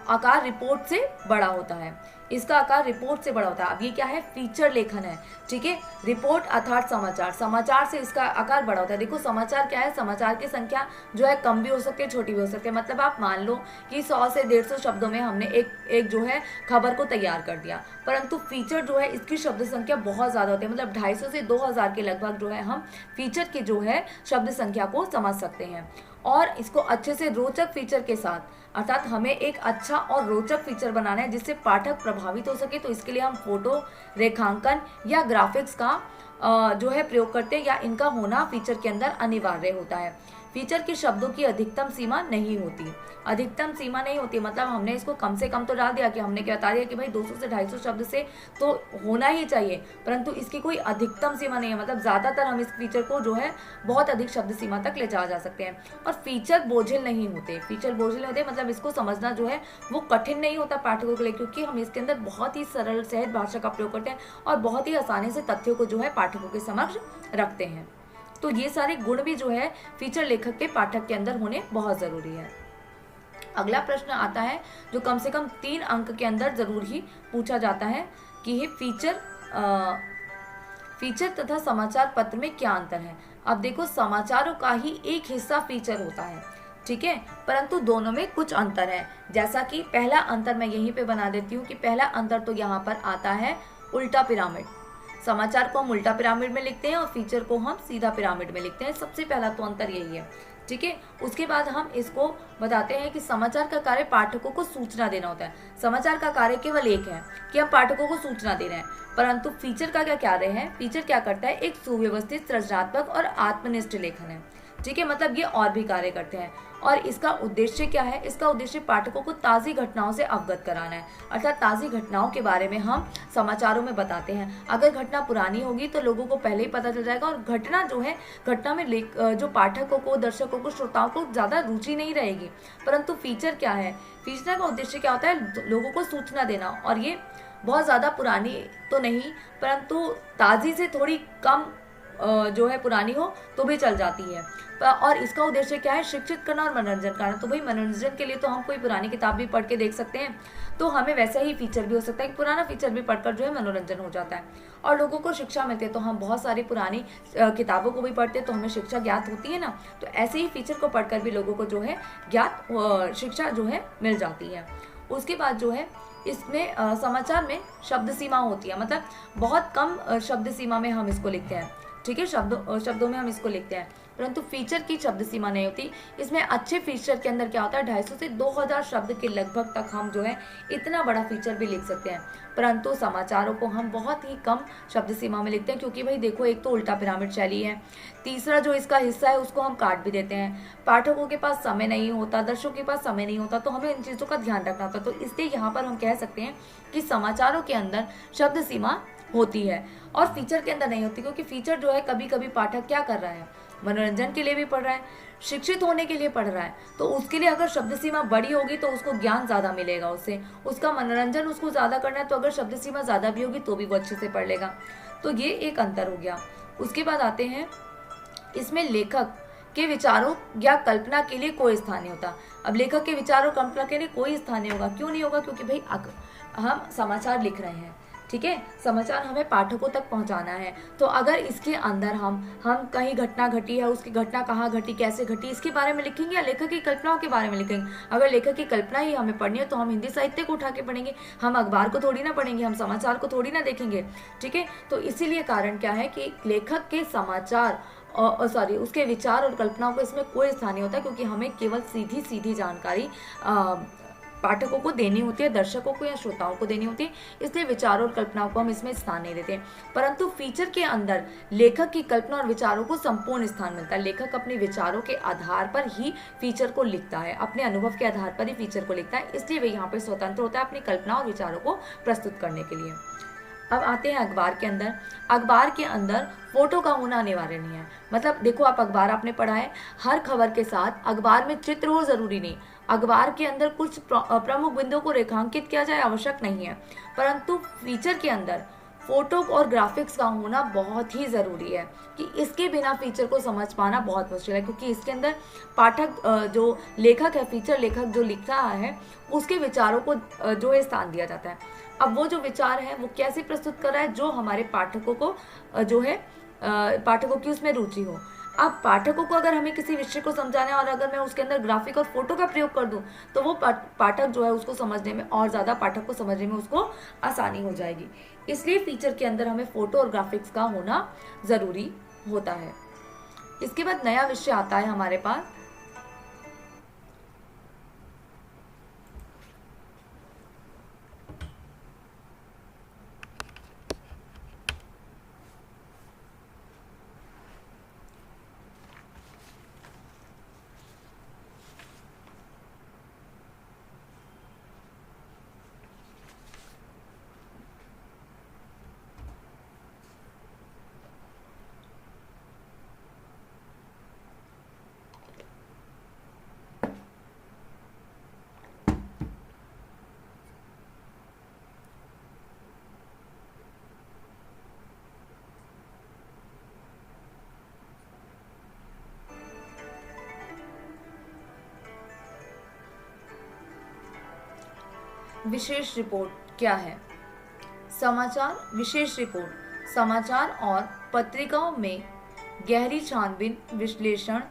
S1: आकार रिपोर्ट से बड़ा होता है, इसका आकार रिपोर्ट से बड़ा होता है। अब ये क्या है, फीचर लेखन है, ठीक है, रिपोर्ट अर्थात समाचार, समाचार से इसका आकार बड़ा होता है। देखो समाचार क्या है, समाचार की संख्या जो है कम भी हो सकती है, छोटी भी हो सकती है। मतलब आप मान लो कि 100 से 150 शब्दों में हमने एक जो है खबर को तैयार कर दिया, परंतु फीचर जो है इसकी शब्द संख्या बहुत ज्यादा होती है, मतलब 250 से 2000 के लगभग जो है हम फीचर की जो है शब्द संख्या को समझ सकते हैं। और इसको अच्छे से रोचक फीचर के साथ, अर्थात हमें एक अच्छा और रोचक फीचर बनाना है जिससे पाठक प्रभावित हो सके, तो इसके लिए हम फोटो, रेखांकन या ग्राफिक्स का जो है प्रयोग करते हैं, या इनका होना फीचर के अंदर अनिवार्य होता है। फीचर के शब्दों की अधिकतम सीमा नहीं होती, अधिकतम सीमा नहीं होती, मतलब हमने इसको कम से कम तो डाल दिया कि हमने क्या बता दिया कि भाई 200 से 250 शब्द से तो होना ही चाहिए, परंतु इसकी कोई अधिकतम सीमा नहीं है। मतलब ज़्यादातर हम इस फीचर को जो है बहुत अधिक शब्द सीमा तक ले जा सकते हैं। और फीचर बोझिल नहीं होते, फीचर बोझिल नहीं होते, मतलब इसको समझना जो है वो कठिन नहीं होता पाठकों के लिए, क्योंकि हम इसके अंदर बहुत ही सरल सहज भाषा का प्रयोग करते हैं और बहुत ही आसानी से तथ्यों को जो है पाठकों के समक्ष रखते हैं। तो ये सारे गुण भी जो है फीचर लेखक के पाठक के अंदर होने बहुत जरूरी है। अगला प्रश्न आता है जो कम से कम 3 अंक के अंदर जरूर ही पूछा जाता है कि ये फीचर तथा समाचार पत्र में क्या अंतर है। अब देखो समाचारों का ही एक हिस्सा फीचर होता है, ठीक है, परंतु दोनों में कुछ अंतर है। जैसा कि पहला अंतर मैं यहीं पे बना देती हूँ कि पहला अंतर तो यहाँ पर आता है उल्टा पिरामिड। समाचार को हम उल्टा पिरामिड में लिखते हैं और फीचर को हम सीधा पिरामिड में लिखते हैं। सबसे पहला तो अंतर यही है, ठीक है। उसके बाद हम इसको बताते हैं कि समाचार का कार्य पाठकों को सूचना देना होता है। समाचार का कार्य केवल एक है कि हम पाठकों को सूचना दे रहे हैं, परंतु फीचर का क्या कार्य है, फीचर क्या करता है, एक सुव्यवस्थित, सृजनात्मक और आत्मनिष्ठ लेखन है, ठीक है, मतलब ये और भी कार्य करते हैं। और इसका उद्देश्य क्या है? इसका उद्देश्य पाठकों को ताज़ी घटनाओं से अवगत कराना है, अर्थात ताज़ी घटनाओं के बारे में हम समाचारों में बताते हैं। अगर घटना पुरानी होगी तो लोगों को पहले ही पता चल जाएगा, और घटना जो है, घटना में जो पाठकों को, दर्शकों को, श्रोताओं को ज़्यादा रुचि नहीं रहेगी। परंतु फीचर क्या है? फीचर का उद्देश्य क्या होता है? लोगों को सूचना देना, और ये बहुत ज़्यादा पुरानी तो नहीं, परंतु ताज़ी से थोड़ी कम जो है पुरानी हो तो भी चल जाती है। और इसका उद्देश्य क्या है? शिक्षित करना और मनोरंजन करना। तो भाई मनोरंजन के लिए तो हम कोई पुरानी किताब भी पढ़ के देख सकते हैं, तो हमें वैसा ही फीचर भी हो सकता है कि पुराना फीचर भी पढ़कर जो है मनोरंजन हो जाता है, और लोगों को शिक्षा मिलती है। तो हम बहुत सारी पुरानी किताबों को भी पढ़ते हैं तो हमें शिक्षा ज्ञात होती है ना, तो ऐसे ही फीचर को पढ़कर भी लोगों को जो है ज्ञात शिक्षा जो है मिल जाती है। उसके बाद जो है इसमें समाचार में शब्द सीमा होती है, मतलब बहुत कम शब्द सीमा में हम इसको लिखते हैं, ठीक है, शब्दों में हम इसको लिखते हैं, परंतु फीचर की शब्द सीमा नहीं होती। इसमें अच्छे फीचर के अंदर क्या होता है, 250 से 2000 शब्द के लगभग तक हम जो है इतना बड़ा फीचर भी लिख सकते हैं, परंतु समाचारों को हम बहुत ही कम शब्द सीमा में लिखते हैं, क्योंकि भाई देखो, एक तो उल्टा पिरामिड शैली है, तीसरा जो इसका हिस्सा है उसको हम काट भी देते हैं, पाठकों के पास समय नहीं होता, दर्शकों के पास समय नहीं होता, तो हमें इन चीज़ों का ध्यान रखना होता है। तो इसलिए यहाँ पर हम कह सकते हैं कि समाचारों के अंदर शब्द सीमा होती है और फीचर के अंदर नहीं होती, क्योंकि फीचर जो है कभी कभी पाठक क्या कर रहा है, मनोरंजन के लिए भी पढ़ रहा है, शिक्षित होने के लिए पढ़ रहा है, तो उसके लिए अगर शब्द सीमा बड़ी होगी तो उसको ज्ञान ज़्यादा मिलेगा, उससे उसका मनोरंजन उसको ज़्यादा करना है, तो अगर शब्द सीमा ज़्यादा भी होगी तो भी वो अच्छे से पढ़ लेगा। तो ये एक अंतर हो गया। उसके बाद आते हैं, इसमें लेखक के विचारों या कल्पना के लिए कोई स्थान नहीं होता। अब लेखक के विचारों कल्पना के लिए कोई स्थान नहीं होगा, क्यों नहीं होगा? क्योंकि भाई हम समाचार लिख रहे हैं, ठीक है, समाचार हमें पाठकों तक पहुंचाना है, तो अगर इसके अंदर हम कहीं घटना घटी है, उसकी घटना कहाँ घटी, कैसे घटी, इसके बारे में लिखेंगे या लेखक की कल्पनाओं के बारे में लिखेंगे? अगर लेखक की कल्पना ही हमें पढ़नी है तो हम हिंदी साहित्य को उठा के पढ़ेंगे, हम अखबार को थोड़ी ना पढ़ेंगे, हम समाचार को थोड़ी ना देखेंगे, ठीक है। तो इसीलिए कारण क्या है कि लेखक के समाचार उसके विचार और कल्पनाओं को इसमें कोई स्थान नहीं होता, क्योंकि हमें केवल सीधी सीधी जानकारी पाठकों को देनी होती है, दर्शकों को या श्रोताओं को देनी होती है, इसलिए विचारों और कल्पनाओं को हम इसमें स्थान नहीं देते। परंतु फीचर के अंदर लेखक की कल्पना और विचारों को संपूर्ण स्थान मिलता है। लेखक अपने विचारों के आधार पर ही फीचर को लिखता है, अपने अनुभव के आधार पर ही फीचर को लिखता है, इसलिए वह यहाँ पर स्वतंत्र होता है अपनी कल्पना और विचारों को प्रस्तुत करने के लिए। अब आते हैं अखबार के अंदर। अखबार के अंदर फोटो का होना अनिवार्य नहीं है, मतलब देखो, आप अखबार आपने पढ़ा है, हर खबर के साथ अखबार में चित्र हो जरूरी नहीं, अखबार के अंदर कुछ प्रमुख बिंदुओं को रेखांकित किया जाए आवश्यक नहीं है, परंतु फीचर के अंदर फोटो और ग्राफिक्स का होना बहुत ही ज़रूरी है, कि इसके बिना फीचर को समझ पाना बहुत मुश्किल है, क्योंकि इसके अंदर पाठक जो लेखक है, फीचर लेखक जो लिख रहा है, उसके विचारों को जो है स्थान दिया जाता है। अब वो जो विचार है वो कैसे प्रस्तुत कर रहा है, जो हमारे पाठकों को जो है पाठकों की उसमें रुचि हो। अब पाठकों को अगर हमें किसी विषय को समझाना है और अगर मैं उसके अंदर ग्राफिक और फोटो का प्रयोग कर दूं, तो वो पाठक जो है उसको समझने में और ज़्यादा, पाठक को समझने में उसको आसानी हो जाएगी। इसलिए फीचर के अंदर हमें फोटो और ग्राफिक्स का होना ज़रूरी होता है। इसके बाद नया विषय आता है हमारे पास, विशेष रिपोर्ट क्या है? समाचार विशेष रिपोर्ट समाचार और पत्रिकाओं में गहरी छानबीन, विश्लेषण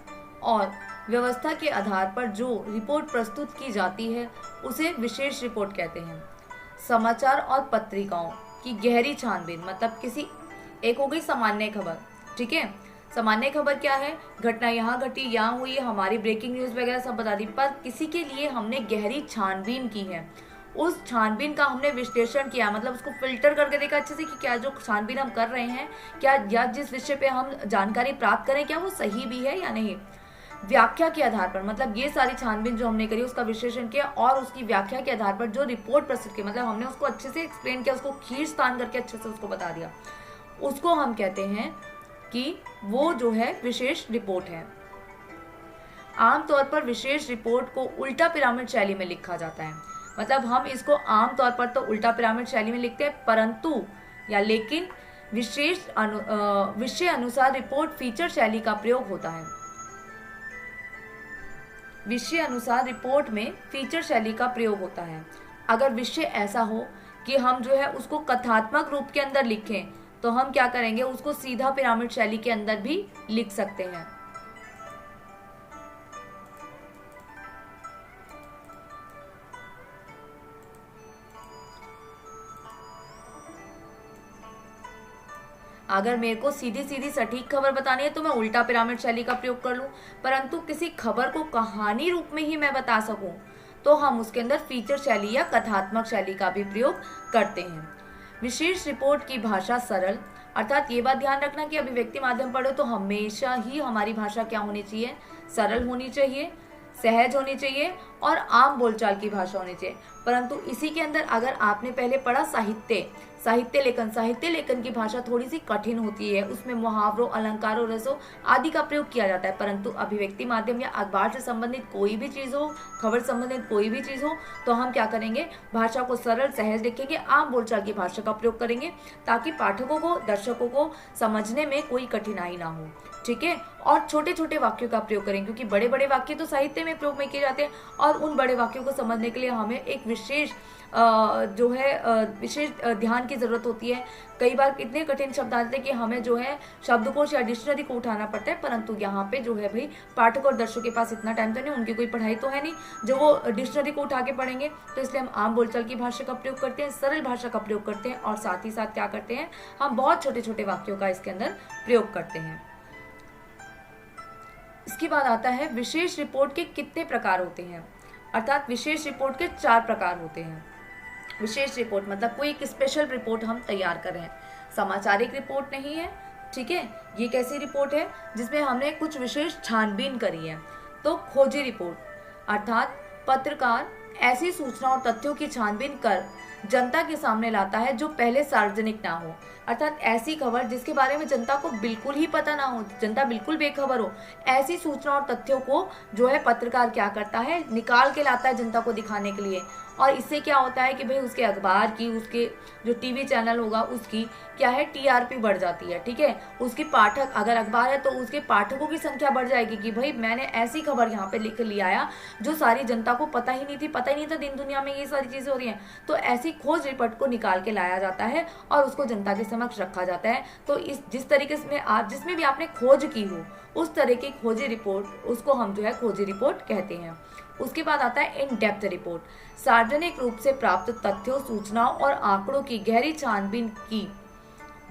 S1: और व्यवस्था के आधार पर जो रिपोर्ट प्रस्तुत की जाती है उसे विशेष रिपोर्ट कहते हैं। समाचार और पत्रिकाओं की गहरी छानबीन, मतलब किसी एक हो गई सामान्य खबर, ठीक है, सामान्य खबर क्या है, घटना यहाँ घटी, यहाँ हुई, हमारी ब्रेकिंग न्यूज़ वगैरह सब बता दी, पर किसी के लिए हमने गहरी छानबीन की है, उस छानबीन का हमने विश्लेषण किया, मतलब उसको फिल्टर करके देखा अच्छे से कि क्या जो छानबीन हम कर रहे हैं, क्या या जिस विषय पे हम जानकारी प्राप्त करें क्या वो सही भी है या नहीं। व्याख्या के आधार पर, मतलब ये सारी छानबीन जो हमने करी उसका विश्लेषण किया और उसकी व्याख्या के आधार पर जो रिपोर्ट प्रस्तुत की, मतलब हमने उसको अच्छे से एक्सप्लेन किया, उसको खींच तान करके अच्छे से उसको बता दिया, उसको हम कहते हैं कि वो जो है विशेष रिपोर्ट है। आमतौर पर विशेष रिपोर्ट को उल्टा पिरामिड शैली में लिखा जाता है, मतलब हम इसको आमतौर पर तो उल्टा पिरामिड शैली में लिखते हैं, परंतु या लेकिन विषय अनुसार रिपोर्ट फीचर शैली का प्रयोग होता है। विषय अनुसार रिपोर्ट में फीचर शैली का प्रयोग होता है। अगर विषय ऐसा हो कि हम जो है उसको कथात्मक रूप के अंदर लिखें तो हम क्या करेंगे, उसको सीधा पिरामिड शैली के अंदर भी लिख सकते हैं। अगर मेरे को सीधी सीधी सटीक खबर बतानी है तो मैं उल्टा पिरामिड शैली का प्रयोग कर लूं, परंतु किसी खबर को कहानी रूप में ही मैं बता सकूं तो हम उसके अंदर फीचर शैली या कथात्मक शैली का भी प्रयोग करते हैं। विशेष रिपोर्ट की भाषा सरल, अर्थात ये बात ध्यान रखना कि अभिव्यक्ति माध्यम पढ़ो तो हमेशा ही हमारी भाषा क्या होनी चाहिए, सरल होनी चाहिए, सहज होनी चाहिए और आम बोलचाल की भाषा होनी चाहिए। परंतु इसी के अंदर अगर आपने पहले पढ़ा साहित्य लेखन की भाषा थोड़ी सी कठिन होती है, उसमें मुहावरों, अलंकारों, रसों आदि का प्रयोग किया जाता है। परंतु अभिव्यक्ति माध्यम या अखबार से संबंधित कोई भी चीज हो, खबर संबंधित कोई भी चीज हो, तो हम क्या करेंगे, भाषा को सरल सहज लिखेंगे, आम बोलचाल की भाषा का प्रयोग करेंगे ताकि पाठकों को, दर्शकों को समझने में कोई कठिनाई ना हो। ठीक है, और छोटे छोटे वाक्यों का प्रयोग करें, क्योंकि बड़े बड़े वाक्य तो साहित्य में प्रयोग में किए जाते हैं और उन बड़े वाक्यों को समझने के लिए हमें एक विशेष विशेष ध्यान की जरूरत होती है। कई बार इतने कठिन शब्द आते हैं कि हमें जो है शब्दकोश या डिक्शनरी को उठाना पड़ता है, परंतु यहाँ पे जो है भाई पाठक और दर्शकों के पास इतना टाइम तो नहीं, उनकी कोई पढ़ाई तो है नहीं जो वो डिक्शनरी को उठा के पढ़ेंगे, तो इसलिए हम आम बोलचाल की भाषा का प्रयोग करते हैं, सरल भाषा का प्रयोग करते हैं और साथ ही साथ क्या करते हैं, हम बहुत छोटे छोटे वाक्यों का इसके अंदर प्रयोग करते हैं। इसके बाद आता है विशेष रिपोर्ट के कितने प्रकार होते हैं, अर्थात विशेष रिपोर्ट के 4 प्रकार होते हैं। विशेष रिपोर्ट मतलब कोई एक स्पेशल रिपोर्ट हम तैयार कर रहे हैं, समाचारिक रिपोर्ट नहीं है। ठीक है, ये कैसी रिपोर्ट है जिसमें हमने कुछ विशेष छानबीन करी है। तो खोजी रिपोर्ट, अर्थात पत्रकार ऐसी सूचना और तथ्यों की छानबीन कर जनता के सामने लाता है जो पहले सार्वजनिक ना हो, अर्थात ऐसी खबर जिसके बारे में जनता को बिल्कुल ही पता ना हो, जनता बिल्कुल बेखबर हो, ऐसी सूचना और तथ्यों को जो है पत्रकार क्या करता है, निकाल के लाता है जनता को दिखाने के लिए। और इससे क्या होता है कि भाई उसके अखबार की, उसके जो टीवी चैनल होगा उसकी क्या है, टीआरपी बढ़ जाती है। ठीक है, उसके पाठक, अगर अखबार है तो उसके पाठकों की संख्या बढ़ जाएगी कि भाई मैंने ऐसी खबर यहाँ पे लिख लिया आया जो सारी जनता को पता ही नहीं था दिन दुनिया में ये सारी चीजें हो रही हैं। तो ऐसी खोज रिपोर्ट को निकाल के लाया जाता है और उसको जनता के समक्ष रखा जाता है। तो इस जिस तरीके से आप जिसमें भी आपने खोज की हो उस तरह की खोजी रिपोर्ट, उसको हम जो है खोजी रिपोर्ट कहते हैं। उसके बाद आता है इन डेप्थ रिपोर्ट, सार्वजनिक रूप से प्राप्त तथ्यों, सूचनाओं और आंकड़ों की गहरी छानबीन की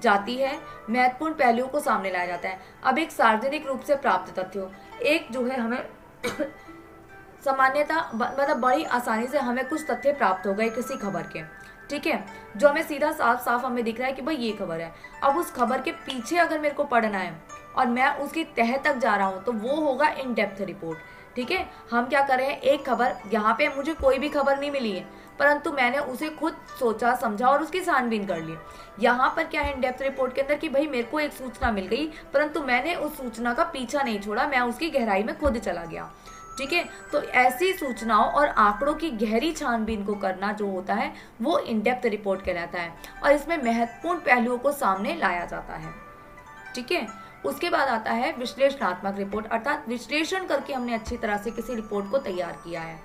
S1: जाती है, महत्वपूर्ण पहलुओं को सामने लाया जाता है। अब एक सार्वजनिक रूप से प्राप्त तथ्यों, एक जो है हमें सामान्यता मतलब बड़ी आसानी से हमें कुछ तथ्य प्राप्त हो गए किसी खबर के, ठीक है, जो हमें सीधा साफ साफ हमें दिख रहा है कि भाई ये खबर है। अब उस खबर के पीछे अगर मेरे को पढ़ना है और मैं उसकी तह तक जा रहा हूँ तो वो होगा इन डेप्थ रिपोर्ट। ठीक है, हम क्या कर रहे हैं, एक खबर, यहाँ पे मुझे कोई भी खबर नहीं मिली है परंतु मैंने उसे खुद सोचा समझा और उसकी छानबीन कर ली। यहाँ पर क्या है इन डेप्थ रिपोर्ट के अंदर कि भाई मेरे को एक सूचना मिल गई परंतु मैंने उस सूचना का पीछा नहीं छोड़ा, मैं उसकी गहराई में खुद चला गया। ठीक है, तो ऐसी सूचनाओं और आंकड़ों की गहरी छानबीन को करना जो होता है वो इन डेप्थ रिपोर्ट कहलाता है और इसमें महत्वपूर्ण पहलुओं को सामने लाया जाता है। ठीक है, उसके बाद आता है विश्लेषणात्मक रिपोर्ट, अर्थात विश्लेषण करके हमने अच्छी तरह से किसी रिपोर्ट को तैयार किया है।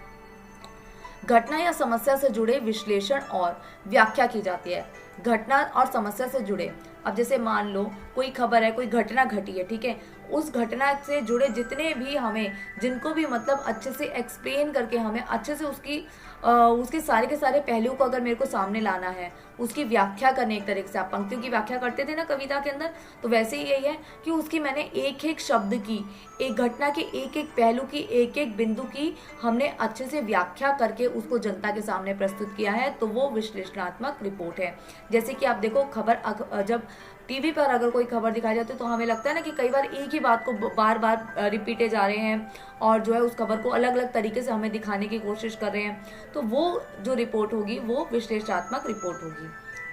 S1: घटना या समस्या से जुड़े विश्लेषण और व्याख्या की जाती है। घटना और समस्या से जुड़े, अब जैसे मान लो कोई खबर है, कोई घटना घटी है, ठीक है, उस घटना से जुड़े जितने भी हमें, जिनको भी मतलब अच्छे से एक्सप्लेन करके हमें अच्छे से उसके सारे के सारे पहलुओं को अगर मेरे को सामने लाना है, उसकी व्याख्या करने, एक तरीके से आप पंक्तियों की व्याख्या करते थे ना कविता के अंदर, तो वैसे ही यही है कि उसकी मैंने एक एक शब्द की, एक घटना के एक एक पहलू की, एक एक बिंदु की हमने अच्छे से व्याख्या करके उसको जनता के सामने प्रस्तुत किया है, तो वो विश्लेषणात्मक रिपोर्ट है। जैसे कि आप देखो खबर जब टीवी पर अगर कोई खबर दिखाई जाती है तो हमें लगता है ना कि कई बार एक ही बात को बार बार रिपीटे जा रहे हैं और जो है उस खबर को अलग अलग तरीके से हमें दिखाने की कोशिश कर रहे हैं, तो वो जो रिपोर्ट होगी वो विश्लेषणात्मक रिपोर्ट होगी।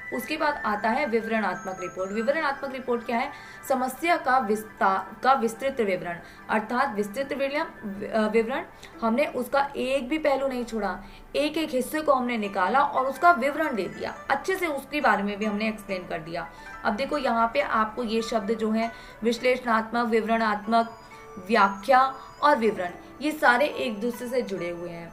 S1: उसके बाद आता है विवरणात्मक रिपोर्ट। विवरणात्मक रिपोर्ट क्या है? समस्या का विस्तृत विवरण, अर्थात विस्तृत विवरण। हमने उसका एक भी पहलू नहीं छोड़ा, एक एक हिस्से को हमने निकाला और उसका विवरण दे दिया, अच्छे से उसके बारे में भी हमने एक्सप्लेन कर दिया। अब देखो यहाँ पे आपको ये शब्द जो है विश्लेषणात्मक, विवरणात्मक, व्याख्या और विवरण, ये सारे एक दूसरे से जुड़े हुए हैं।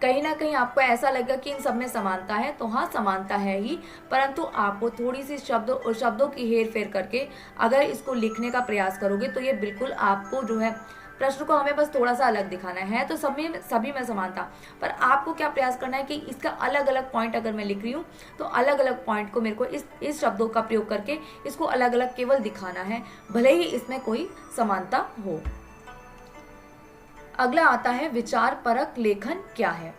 S1: कहीं ना कहीं आपको ऐसा लगेगा कि इन सब में समानता है, तो हाँ समानता है ही, परंतु आपको थोड़ी सी शब्दों की हेर फेर करके अगर इसको लिखने का प्रयास करोगे तो ये बिल्कुल आपको जो है प्रश्न को हमें बस थोड़ा सा अलग दिखाना है तो सभी में समानता, पर आपको क्या प्रयास करना है कि इसका अलग अलग पॉइंट अगर मैं लिख रही हूँ तो अलग अलग पॉइंट को मेरे को इस शब्दों का प्रयोग करके इसको अलग अलग केवल दिखाना है, भले ही इसमें कोई समानता हो। अगला आता है विचार परक लेखन क्या है।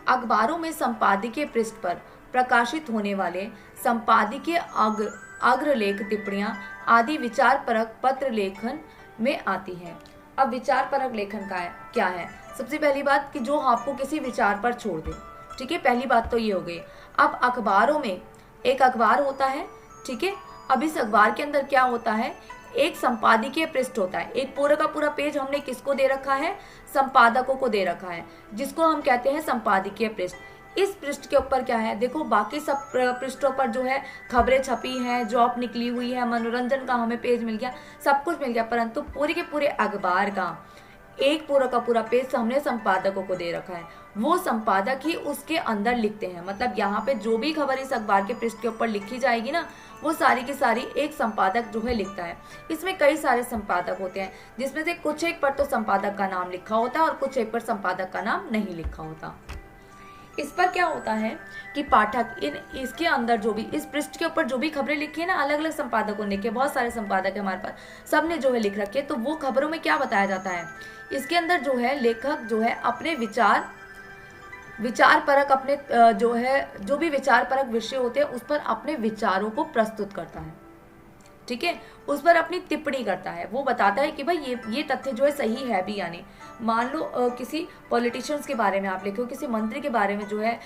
S1: अखबारों में संपादकीय पृष्ठ पर प्रकाशित होने वाले संपादकीय अग्रलेख, टिप्पणियां आदि विचार परक पत्र लेखन में आती हैं। अब विचार परक लेखन का क्या है? सबसे पहली बात कि जो आपको किसी विचार पर छोड़ दे, ठीक है, पहली बात तो ये हो गई। अब अखबारों में एक अखबार होता है, ठीक है, अब इस अखबार के अंदर क्या होता है? एक संपादकीय पृष्ठ होता है, एक पूरा का पूरा पेज हमने किसको दे रखा है? संपादकों को दे रखा है, जिसको हम कहते हैं संपादकीय पृष्ठ। इस पृष्ठ के ऊपर क्या है? देखो बाकी सब पृष्ठों पर जो है खबरें छपी हैं, जॉब निकली हुई है, मनोरंजन का हमें पेज मिल गया, सब कुछ मिल गया, परंतु पूरे के पूरे अखबार का एक पूरा का पूरा पेज हमने संपादकों को दे रखा है। वो संपादक ही उसके अंदर लिखते हैं, मतलब यहाँ पे जो भी खबर इस अखबार के पृष्ठ के ऊपर लिखी जाएगी ना, वो सारी की सारी एक संपादक जो है लिखता है। इसमें कई सारे संपादक होते हैं, जिसमें से कुछ एक पर तो संपादक का नाम लिखा होता है और कुछ एक पर संपादक का नाम नहीं लिखा होता। इस पर क्या होता है कि पाठक इसके अंदर जो भी इस पृष्ठ के ऊपर जो भी खबरें लिखी है ना, अलग अलग संपादकों ने लिखी है, बहुत सारे संपादक है हमारे पास, सबने जो है लिख रखे है, तो वो खबरों में क्या बताया जाता है? इसके अंदर जो है लेखक जो है अपने विचार परक अपने जो भी विचार परक विषय होते हैं उस पर अपने विचारों को प्रस्तुत करता है, ठीक है, उस पर अपनी टिप्पणी करता है। वो बताता है कि भाई ये तथ्य जो है सही है भी या नहीं। मान लो किसी पॉलिटिशियंस के बारे में आप लिखो, किसी मंत्री के बारे में जो है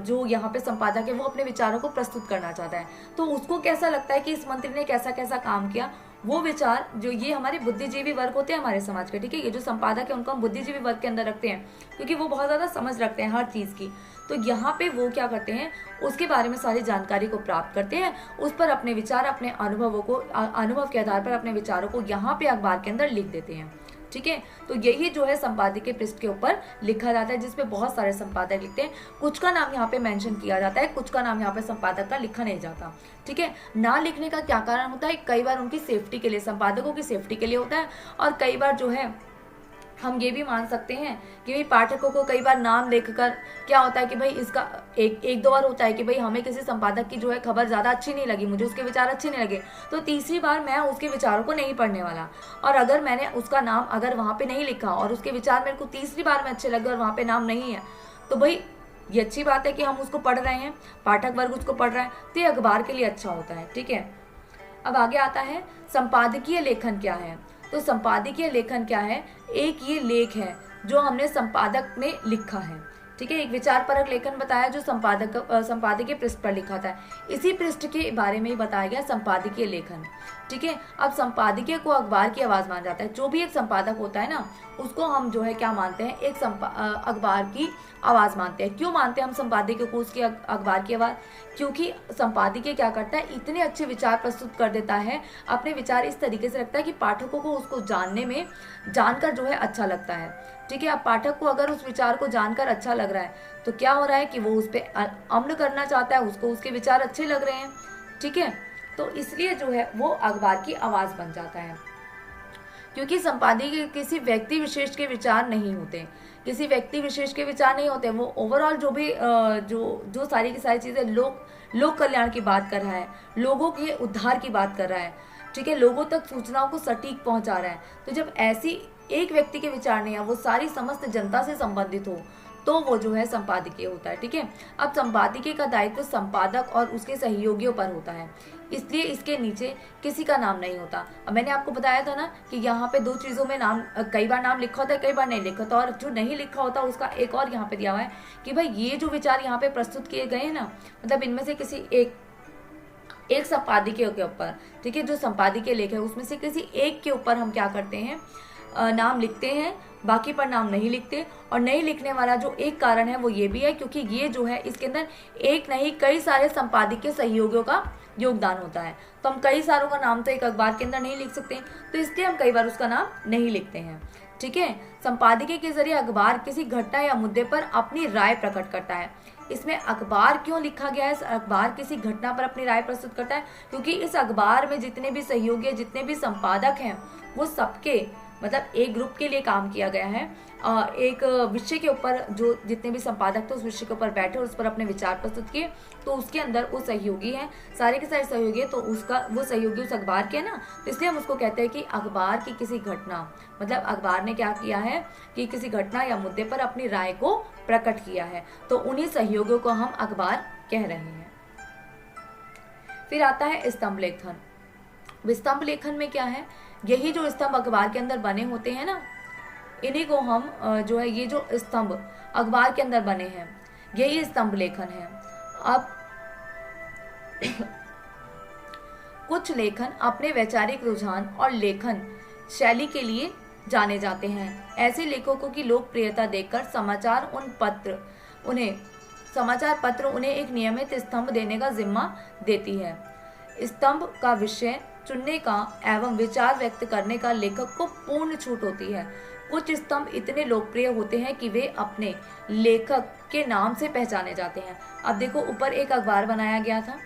S1: जो यहाँ पे संपादक है वो अपने विचारों को प्रस्तुत करना चाहता है, तो उसको कैसा लगता है कि इस मंत्री ने कैसा कैसा काम किया, वो विचार जो ये हमारे बुद्धिजीवी वर्ग होते हैं हमारे समाज के, ठीक है, ये जो संपादक है उनको हम बुद्धिजीवी वर्ग के अंदर रखते हैं क्योंकि वो बहुत ज़्यादा समझ रखते हैं हर चीज़ की। तो यहाँ पे वो क्या करते हैं, उसके बारे में सारी जानकारी को प्राप्त करते हैं, उस पर अपने विचार, अपने अनुभव के आधार पर अपने विचारों को यहाँ पे अखबार के अंदर लिख देते हैं, ठीक है। तो यही जो है संपादकीय पृष्ठ के ऊपर लिखा जाता है, जिसपे बहुत सारे संपादक लिखते हैं। कुछ का नाम यहाँ पे मेंशन किया जाता है, कुछ का नाम यहाँ पे संपादक का लिखा नहीं जाता, ठीक है। ना लिखने का क्या कारण होता है? कई बार उनकी सेफ्टी के लिए, संपादकों की सेफ्टी के लिए होता है, और कई बार जो है हम ये भी मान सकते हैं कि भाई पाठकों को कई बार नाम देखकर क्या होता है कि भाई इसका एक दो बार होता है कि भाई हमें किसी संपादक की जो है खबर ज़्यादा अच्छी नहीं लगी, मुझे उसके विचार अच्छे नहीं लगे, तो तीसरी बार मैं उसके विचारों को नहीं पढ़ने वाला। और अगर मैंने उसका नाम अगर वहाँ पे नहीं लिखा और उसके विचार मेरे को तीसरी बार में अच्छे लगे और वहाँ पे नाम नहीं है, तो भाई ये अच्छी बात है कि हम उसको पढ़ रहे हैं, पाठक वर्ग उसको पढ़ रहा है, तो ये अखबार के लिए अच्छा होता है, ठीक है। अब आगे आता है संपादकीय लेखन क्या है। तो संपादकीय लेखन क्या है? एक ये लेख है जो हमने संपादक ने लिखा है, ठीक है। एक विचार परक लेखन बताया जो संपादकीय पृष्ठ पर लिखा था, इसी पृष्ठ के बारे में ही बताया गया संपादकीय लेखन, ठीक है। अब संपादकीय को अखबार की आवाज़ माना जाता है। जो भी एक संपादक होता है ना, उसको हम जो है क्या मानते हैं? एक अखबार की आवाज़ मानते हैं। क्यों मानते हैं हम संपादकीय को उसकी अखबार की आवाज़? क्योंकि संपादकीय क्या करता है, इतने अच्छे विचार प्रस्तुत कर देता है, अपने विचार इस तरीके से रखता है कि पाठकों को उसको जानकर जो है अच्छा लगता है, ठीक है। अब पाठक को अगर उस विचार को जानकर अच्छा लग रहा है तो क्या हो रहा है कि वो उस पर अमल करना चाहता है, उसको उसके विचार अच्छे लग रहे हैं, ठीक है। तो इसलिए जो है वो अखबार की आवाज़ बन जाता है। क्योंकि संपादकीय किसी व्यक्ति विशेष के विचार नहीं होते, किसी व्यक्ति विशेष के विचार नहीं होते, वो ओवरऑल जो भी जो सारी की सारी चीज़ें लोक कल्याण की बात कर रहा है, लोगों के उद्धार की बात कर रहा है, ठीक है, लोगों तक सूचनाओं को सटीक पहुंचा रहा है। तो जब ऐसी एक व्यक्ति के विचार नहीं है, वो सारी समस्त जनता से संबंधित हो, तो वो जो है संपादकीय होता है। ठीक है, अब संपादकीय का दायित्व संपादक और उसके सहयोगियों पर होता है, इसलिए इसके नीचे किसी का नाम नहीं होता। अब मैंने आपको बताया था ना कि यहाँ पे दो चीज़ों में नाम, कई बार नाम लिखा होता है, कई बार नहीं लिखा होता, और जो नहीं लिखा होता उसका एक और यहाँ पे दिया हुआ है कि भाई ये जो विचार यहाँ पे प्रस्तुत किए गए हैं ना, मतलब इनमें से किसी एक संपादकीय के ऊपर, ठीक है, जो संपादकीय लेख है उसमें से किसी एक के ऊपर हम क्या करते हैं, नाम लिखते हैं, बाकी पर नाम नहीं लिखते। और नहीं लिखने वाला जो एक कारण है वो ये भी है क्योंकि ये जो है इसके अंदर एक नहीं कई सारे संपादकीय सहयोगियों का योगदान होता है, तो हम कई सारों का नाम तो एक अखबार के अंदर नहीं लिख सकते, तो इसलिए हम कई बार उसका नाम नहीं लिखते हैं। ठीक है, संपादकीय के जरिए अखबार किसी घटना या मुद्दे पर अपनी राय प्रकट करता है। इसमें अखबार क्यों लिखा गया है, अखबार किसी घटना पर अपनी राय प्रस्तुत करता है क्योंकि इस अखबार में जितने भी सहयोगी, जितने भी संपादक हैं, वो सबके मतलब एक ग्रुप के लिए काम किया गया है। एक विषय के ऊपर जो जितने भी संपादक थे उस विषय के ऊपर बैठे और उस पर अपने विचार प्रस्तुत किए, तो उसके अंदर वो सहयोगी हैं, सारे के सारे सहयोगी हैं, तो उसका वो सहयोगी उस अखबार के है ना, तो इसलिए हम उसको कहते हैं कि अखबार की किसी घटना, मतलब अखबार ने क्या किया है कि किसी घटना या मुद्दे पर अपनी राय को प्रकट किया है, तो उन्हीं सहयोगियों को हम अखबार कह रहे हैं। फिर आता है स्तंभ लेखन। स्तंभ लेखन में क्या है, यही जो स्तंभ अखबार के अंदर बने होते हैं ना, इन्हीं को हम जो है ये जो स्तंभ अखबार के अंदर बने हैं यही स्तंभ लेखन है। अब कुछ लेखन अपने वैचारिक रुझान और लेखन शैली के लिए जाने जाते हैं। ऐसे लेखकों की लोकप्रियता देखकर समाचार पत्र उन्हें एक नियमित स्तंभ देने का जिम्मा देती है। स्तंभ का विषय चुनने का एवं विचार व्यक्त करने का लेखक को पूर्ण छूट होती है। कुछ स्तंभ इतने लोकप्रिय होते हैं कि वे अपने लेखक के नाम से पहचाने जाते हैं। अब देखो ऊपर एक अखबार बनाया गया था,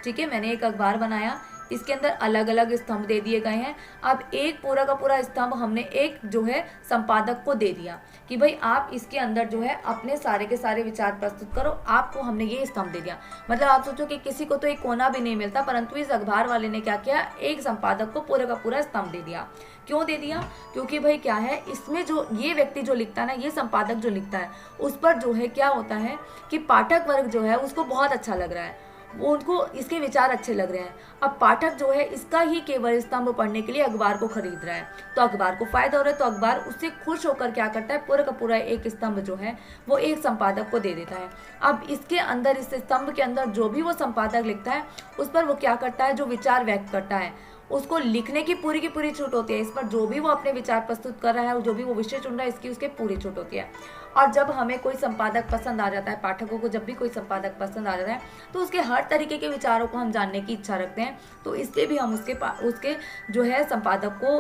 S1: ठीक है, मैंने एक अखबार बनाया, इसके अंदर अलग अलग स्तंभ दे दिए गए हैं। अब एक पूरा का पूरा स्तंभ हमने एक जो है संपादक को दे दिया कि भाई आप इसके अंदर जो है अपने सारे के सारे विचार प्रस्तुत करो, आपको हमने ये स्तंभ दे दिया। मतलब आप सोचो कि किसी को तो एक कोना भी नहीं मिलता, परंतु इस अखबार वाले ने क्या किया, एक संपादक को पूरा का पूरा स्तंभ दे दिया। क्यों दे दिया, क्योंकि भाई क्या है, इसमें जो ये व्यक्ति जो लिखता है ना, ये संपादक जो लिखता है, उस पर जो है क्या होता है कि पाठक वर्ग जो है उसको बहुत अच्छा लग रहा है, वो उनको इसके विचार अच्छे लग रहे हैं। अब पाठक जो है इसका ही केवल स्तंभ पढ़ने के लिए अखबार को खरीद रहा है, तो अखबार को फायदा हो रहा है, तो अखबार उससे खुश होकर क्या करता है, पूरा का पूरा एक स्तंभ जो है वो एक संपादक को दे देता है। अब इसके अंदर, इस स्तंभ के अंदर जो भी वो संपादक लिखता है उस पर वो क्या करता है, जो विचार व्यक्त करता है उसको लिखने की पूरी छूट होती है। इस पर जो भी वो अपने विचार प्रस्तुत कर रहा है, जो भी वो विषय चुन रहा है, इसकी उसके पूरी छूट होती है। और जब हमें कोई संपादक पसंद आ जाता है, पाठकों को जब भी कोई संपादक पसंद आ जाता है, तो उसके हर तरीके के विचारों को हम जानने की इच्छा रखते हैं, तो इसलिए भी हम उसके जो है संपादक को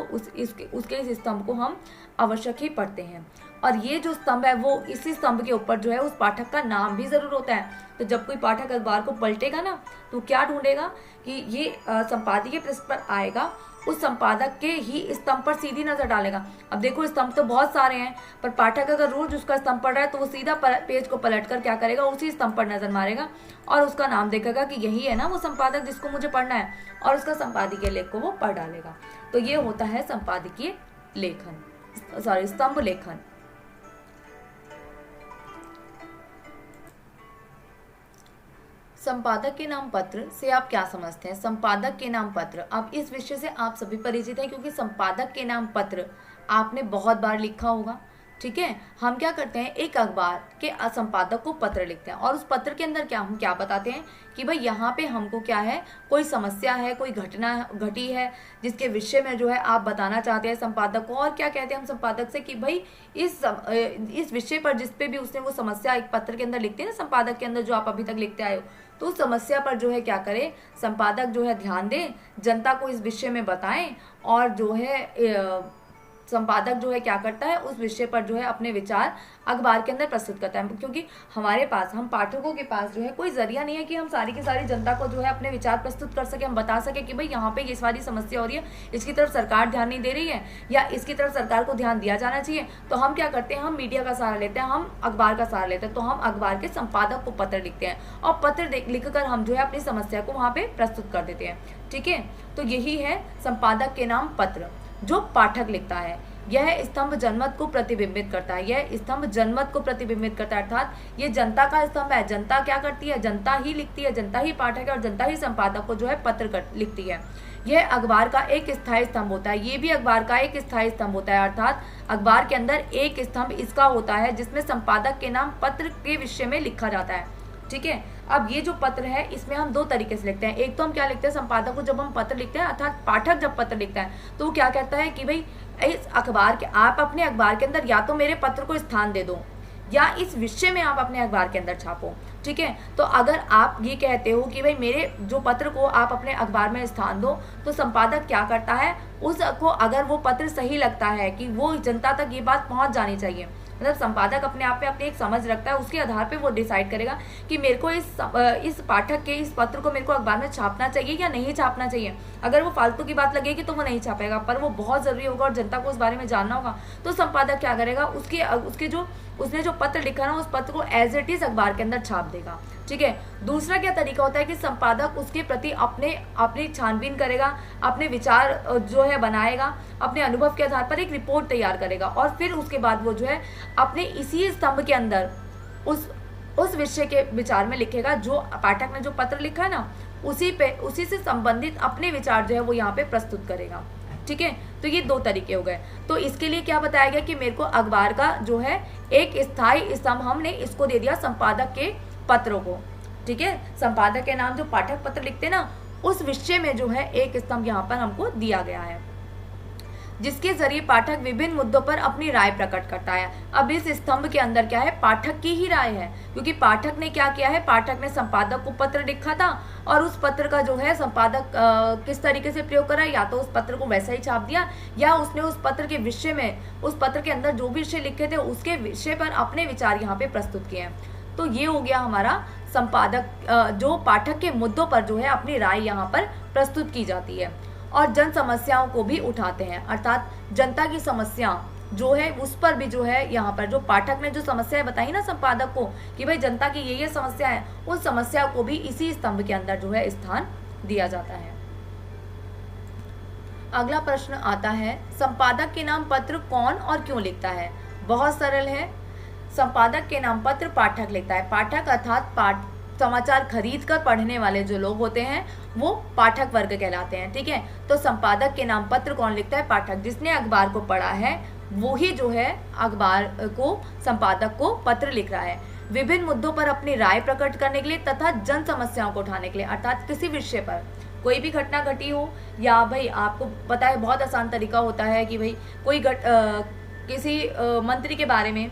S1: उसके इस स्तंभ को हम आवश्यक ही पढ़ते हैं। और ये जो स्तंभ है वो इसी स्तंभ के ऊपर जो है उस पाठक का नाम भी जरूर होता है। तो जब कोई पाठक अखबार को पलटेगा ना, तो क्या ढूंढेगा कि ये संपादकीय पृष्ठ पर आएगा, उस संपादक के ही स्तंभ पर सीधी नजर डालेगा। अब देखो स्तंभ तो बहुत सारे हैं, पर पाठक अगर रोज उसका स्तंभ पढ़ रहा है तो वो सीधा पेज को पलट कर क्या करेगा, उसी स्तंभ पर नजर मारेगा और उसका नाम देखेगा कि यही है ना वो संपादक जिसको मुझे पढ़ना है, और उसका संपादकीय लेख को वो पढ़ डालेगा। तो ये होता है संपादकीय लेखन, स्तंभ लेखन। संपादक के नाम पत्र से आप क्या समझते हैं? संपादक के नाम पत्र, अब इस विषय से आप सभी परिचित हैं क्योंकि संपादक के नाम पत्र आपने बहुत बार लिखा होगा। ठीक है, हम क्या करते हैं, एक अखबार के संपादक को पत्र लिखते हैं और उस पत्र के अंदर हम क्या बताते हैं कि भाई यहाँ पे हमको क्या है, कोई समस्या है, कोई घटना घटी है जिसके विषय में जो है आप बताना चाहते हैं संपादक को। और क्या कहते हैं हम संपादक से कि भाई इस विषय पर जिस पे भी उसने वो समस्या एक पत्र के अंदर लिखते हैं ना, संपादक के अंदर जो आप अभी तक लिखते आए हो, तो उस समस्या पर जो है क्या करे, संपादक जो है ध्यान दे, जनता को इस विषय में बताएं और जो है संपादक जो है क्या करता है, उस विषय पर जो है अपने विचार अखबार के अंदर प्रस्तुत करता है। क्योंकि हमारे पास, हम पाठकों के पास जो है कोई जरिया नहीं है कि हम सारी की सारी जनता को जो है अपने विचार प्रस्तुत कर सके, हम बता सके कि भाई यहाँ पे ये सारी समस्या हो रही है, इसकी तरफ सरकार ध्यान नहीं दे रही है या इसकी तरफ सरकार को ध्यान दिया जाना चाहिए। तो हम क्या करते हैं, हम मीडिया का सहारा लेते हैं, हम अखबार का सहारा लेते हैं। तो हम अखबार के संपादक को पत्र लिखते हैं और पत्र लिखकर हम जो है अपनी समस्या को वहाँ पे प्रस्तुत कर देते हैं। ठीक है, तो यही है संपादक के नाम पत्र जो पाठक लिखता है। यह स्तंभ जनमत को प्रतिबिंबित करता है, यह स्तंभ जनमत को प्रतिबिंबित करता है, अर्थात ये जनता का स्तंभ है। जनता क्या करती है, जनता ही लिखती है, जनता ही पाठक है और जनता ही संपादक को जो है पत्र लिखती है। यह अखबार का एक स्थायी स्तंभ होता है, ये भी अखबार का एक स्थायी स्तंभ होता है, अर्थात अखबार के अंदर एक स्तंभ इसका होता है जिसमें संपादक के नाम पत्र के विषय में लिखा जाता है। ठीक है, अब ये जो पत्र है इसमें हम दो तरीके से लिखते हैं। एक तो हम क्या लिखते हैं, संपादक को जब हम पत्र लिखते हैं अर्थात पाठक जब पत्र लिखता है तो वो क्या कहता है कि भाई इस अखबार के, आप अपने अखबार के अंदर या तो मेरे पत्र को स्थान दे दो या इस विषय में आप अपने अखबार के अंदर छापो। ठीक है, तो अगर आप ये कहते हो कि भाई मेरे जो पत्र को आप अपने अखबार में स्थान दो, तो संपादक क्या करता है, उसको अगर वो पत्र सही लगता है कि वो जनता तक ये बात पहुंच जानी चाहिए, मतलब संपादक अपने आप में अपनी एक समझ रखता है, उसके आधार पे वो डिसाइड करेगा कि मेरे को इस पाठक के इस पत्र को मेरे को अखबार में छापना चाहिए या नहीं छापना चाहिए। अगर वो फालतू की बात लगेगी तो वो नहीं छापेगा, पर वो बहुत ज़रूरी होगा और जनता को उस बारे में जानना होगा, तो संपादक क्या करेगा, उसके जो उसने जो पत्र लिखा ना उस पत्र को एज इट इज अखबार के अंदर छाप देगा। ठीक है, दूसरा क्या तरीका होता है कि संपादक उसके प्रति अपनी छानबीन करेगा, अपने विचार जो है बनाएगा, अपने अनुभव के आधार पर एक रिपोर्ट तैयार करेगा और फिर उसके बाद वो जो है अपने इसी स्तंभ के अंदर उस विषय के विचार में लिखेगा जो पाठक ने जो पत्र लिखा है ना, उसी से संबंधित अपने विचार जो है वो यहाँ पे प्रस्तुत करेगा। ठीक है, तो ये दो तरीके हो गए। तो इसके लिए क्या बताया गया कि मेरे को अखबार का जो है एक स्थायी स्तंभ, हमने इसको दे दिया संपादक के पत्रों को। ठीक है, संपादक के नाम जो पाठक पत्र लिखते हैं ना, उस विषय में जो है एक स्तंभ यहाँ पर हमको दिया गया है, जिसके जरिए पाठक विभिन्न मुद्दों पर अपनी राय प्रकट करता है। अब इस स्तंभ के अंदर क्या है, पाठक की ही राय है, क्योंकि पाठक ने क्या किया है, पाठक ने संपादक को पत्र लिखा था और उस पत्र का जो है संपादक किस तरीके से प्रयोग करा, या तो उस पत्र को वैसा ही छाप दिया या उसने उस पत्र के विषय में, उस पत्र के अंदर जो भी विषय लिखे थे उसके विषय पर अपने विचार यहाँ पे प्रस्तुत किए हैं। तो ये हो गया हमारा संपादक जो पाठक के मुद्दों पर जो है अपनी राय यहाँ पर प्रस्तुत की जाती है और जन समस्याओं को भी उठाते हैं, अर्थात जनता की समस्या जो है उस पर भी जो है यहाँ पर जो पाठक ने जो समस्याएं बताई ना संपादक को कि भाई जनता की ये समस्या है, उन समस्या को भी इसी स्तंभ के अंदर जो है स्थान दिया जाता है। अगला प्रश्न आता है, संपादक के नाम पत्र कौन और क्यों लिखता है? बहुत सरल है, संपादक के नाम पत्र पाठक लिखता है। पाठक अर्थात समाचार खरीद कर पढ़ने वाले जो लोग होते हैं वो पाठक वर्ग कहलाते हैं। ठीक है, तो संपादक के नाम पत्र कौन लिखता है? पाठक। जिसने अखबार को पढ़ा है वो ही जो है अखबार को, संपादक को पत्र लिख रहा है विभिन्न मुद्दों पर अपनी राय प्रकट करने के लिए तथा जन समस्याओं को उठाने के लिए, अर्थात किसी विषय पर कोई भी घटना घटी हो, या भाई आपको पता है बहुत आसान तरीका होता है कि भाई कोई किसी मंत्री के बारे में,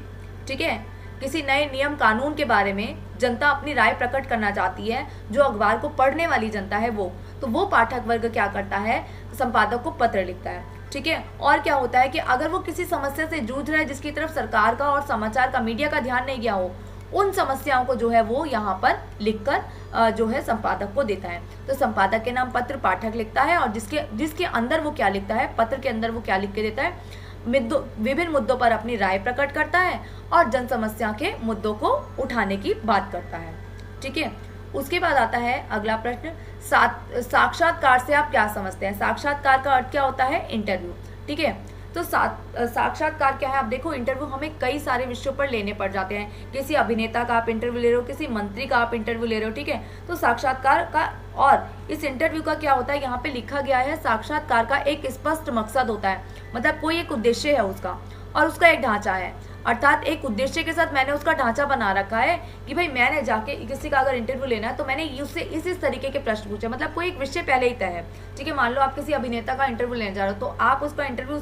S1: ठीक है, किसी नए नियम कानून के बारे में जनता अपनी राय प्रकट करना चाहती है, जो अखबार को पढ़ने वाली जनता है वो पाठक वर्ग क्या करता है, संपादक को पत्र लिखता है। ठीक है, और क्या होता है कि अगर वो किसी समस्या से जूझ रहा है जिसकी तरफ सरकार का और समाचार का, मीडिया का ध्यान नहीं गया हो, उन समस्याओं को जो है वो यहाँ पर लिखकर जो है संपादक को देता है। तो संपादक के नाम पत्र पाठक लिखता है और जिसके अंदर वो क्या लिखता है, पत्र के अंदर वो क्या लिख के देता है, विभिन्न मुद्दों पर अपनी राय प्रकट करता है और जन समस्या के मुद्दों को उठाने की बात करता है। ठीक है, उसके बाद आता है अगला प्रश्न, साक्षात्कार से आप क्या समझते हैं? साक्षात्कार का अर्थ क्या होता है? इंटरव्यू। ठीक है, तो साक्षात्कार क्या है? आप देखो, इंटरव्यू हमें कई सारे विषयों पर लेने पड़ जाते हैं। किसी अभिनेता का आप इंटरव्यू ले रहे हो, किसी मंत्री का आप इंटरव्यू ले रहे हो। ठीक है, तो साक्षात्कार का और इस इंटरव्यू का क्या होता है, यहाँ पे लिखा गया है साक्षात्कार का एक स्पष्ट मकसद होता है, मतलब कोई एक उद्देश्य है उसका और उसका एक ढांचा है, अर्थात एक उद्देश्य के साथ मैंने उसका ढांचा बना रखा है कि भाई मैंने जाके किसी का अगर इंटरव्यू लेना है तो मैंने उससे इस तरीके के प्रश्न पूछे, मतलब कोई एक विषय पहले ही तय है। ठीक है, मान लो आप किसी अभिनेता का इंटरव्यू लेने जा रहे हो तो आप उसका इंटरव्यू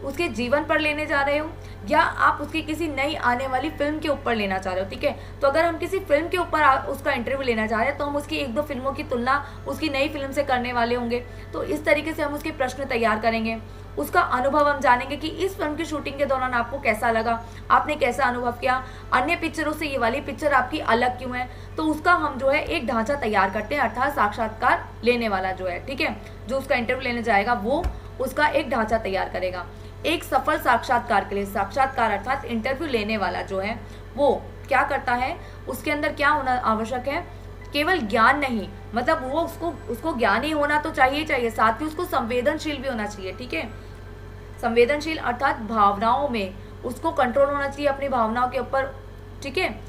S1: उसके जीवन पर लेने जा रहे हो या आप उसकी किसी नई आने वाली फिल्म के ऊपर लेना चाह रहे हो। ठीक है, तो अगर हम किसी फिल्म के ऊपर उसका इंटरव्यू लेना चाह रहे हैं तो हम उसकी एक दो फिल्मों की तुलना उसकी नई फिल्म से करने वाले होंगे, तो इस तरीके से हम उसके प्रश्न तैयार करेंगे, उसका अनुभव हम जानेंगे कि इस फिल्म की शूटिंग के दौरान आपको कैसा लगा, आपने कैसा अनुभव किया, अन्य पिक्चरों से ये वाली पिक्चर आपकी अलग क्यों है, तो उसका हम जो है एक ढांचा तैयार करते हैं, अर्थात साक्षात्कार लेने वाला जो है, ठीक है, जो उसका इंटरव्यू लेने जाएगा वो उसका एक ढांचा तैयार करेगा। एक सफल साक्षात्कार के लिए, साक्षात्कार अर्थात इंटरव्यू लेने वाला जो है वो क्या करता है, उसके अंदर क्या होना आवश्यक है, केवल ज्ञान नहीं, मतलब वो उसको ज्ञानी होना तो चाहिए, साथ ही उसको संवेदनशील भी होना चाहिए। ठीक है, संवेदनशील अर्थात भावनाओं में उसको कंट्रोल होना चाहिए अपनी भावनाओं के ऊपर, ठीक है।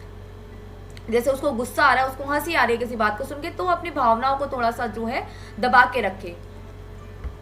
S1: जैसे उसको गुस्सा आ रहा है, उसको हंसी आ रही है किसी बात को सुन के, तो अपनी भावनाओं को थोड़ा सा जो है दबा के रखे।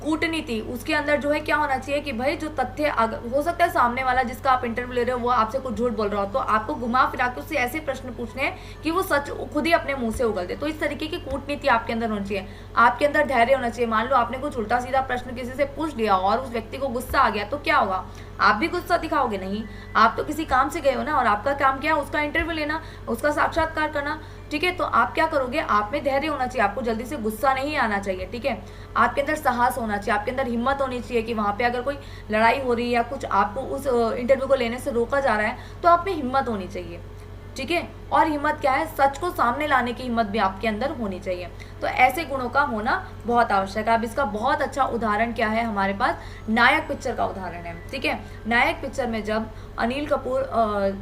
S1: कूटनीति, उसके अंदर जो है क्या होना चाहिए कि भाई जो तथ्य हो सकता है सामने वाला जिसका आप इंटरव्यू ले रहे हो वो आपसे कुछ झूठ बोल रहा हो, तो आपको घुमा फिरा के उससे ऐसे प्रश्न पूछने हैं कि वो सच खुद ही अपने मुंह से उगल दे। तो इस तरीके की कूटनीति आपके अंदर होनी चाहिए। आपके अंदर धैर्य होना चाहिए। मान लो आपने कुछ उल्टा सीधा प्रश्न किसी से पूछ लिया और उस व्यक्ति को गुस्सा आ गया, तो क्या होगा? आप भी गुस्सा दिखाओगे? नहीं, आप तो किसी काम से गए हो ना, और आपका काम क्या है? उसका इंटरव्यू लेना, उसका साक्षात्कार करना, ठीक है। तो आप क्या करोगे? आप में धैर्य होना चाहिए, आपको जल्दी से गुस्सा नहीं आना चाहिए, ठीक है। आपके अंदर साहस होना चाहिए, आपके अंदर हिम्मत होनी चाहिए कि वहां पे अगर कोई लड़ाई हो रही है या कुछ आपको उस इंटरव्यू को लेने से रोका जा रहा है, तो आप में हिम्मत होनी चाहिए, ठीक है। और हिम्मत क्या है? सच को सामने लाने की हिम्मत भी आपके अंदर होनी चाहिए। तो ऐसे गुणों का होना बहुत आवश्यक है। अब इसका बहुत अच्छा उदाहरण क्या है हमारे पास? नायक पिक्चर का उदाहरण है, ठीक है। नायक पिक्चर में जब अनिल कपूर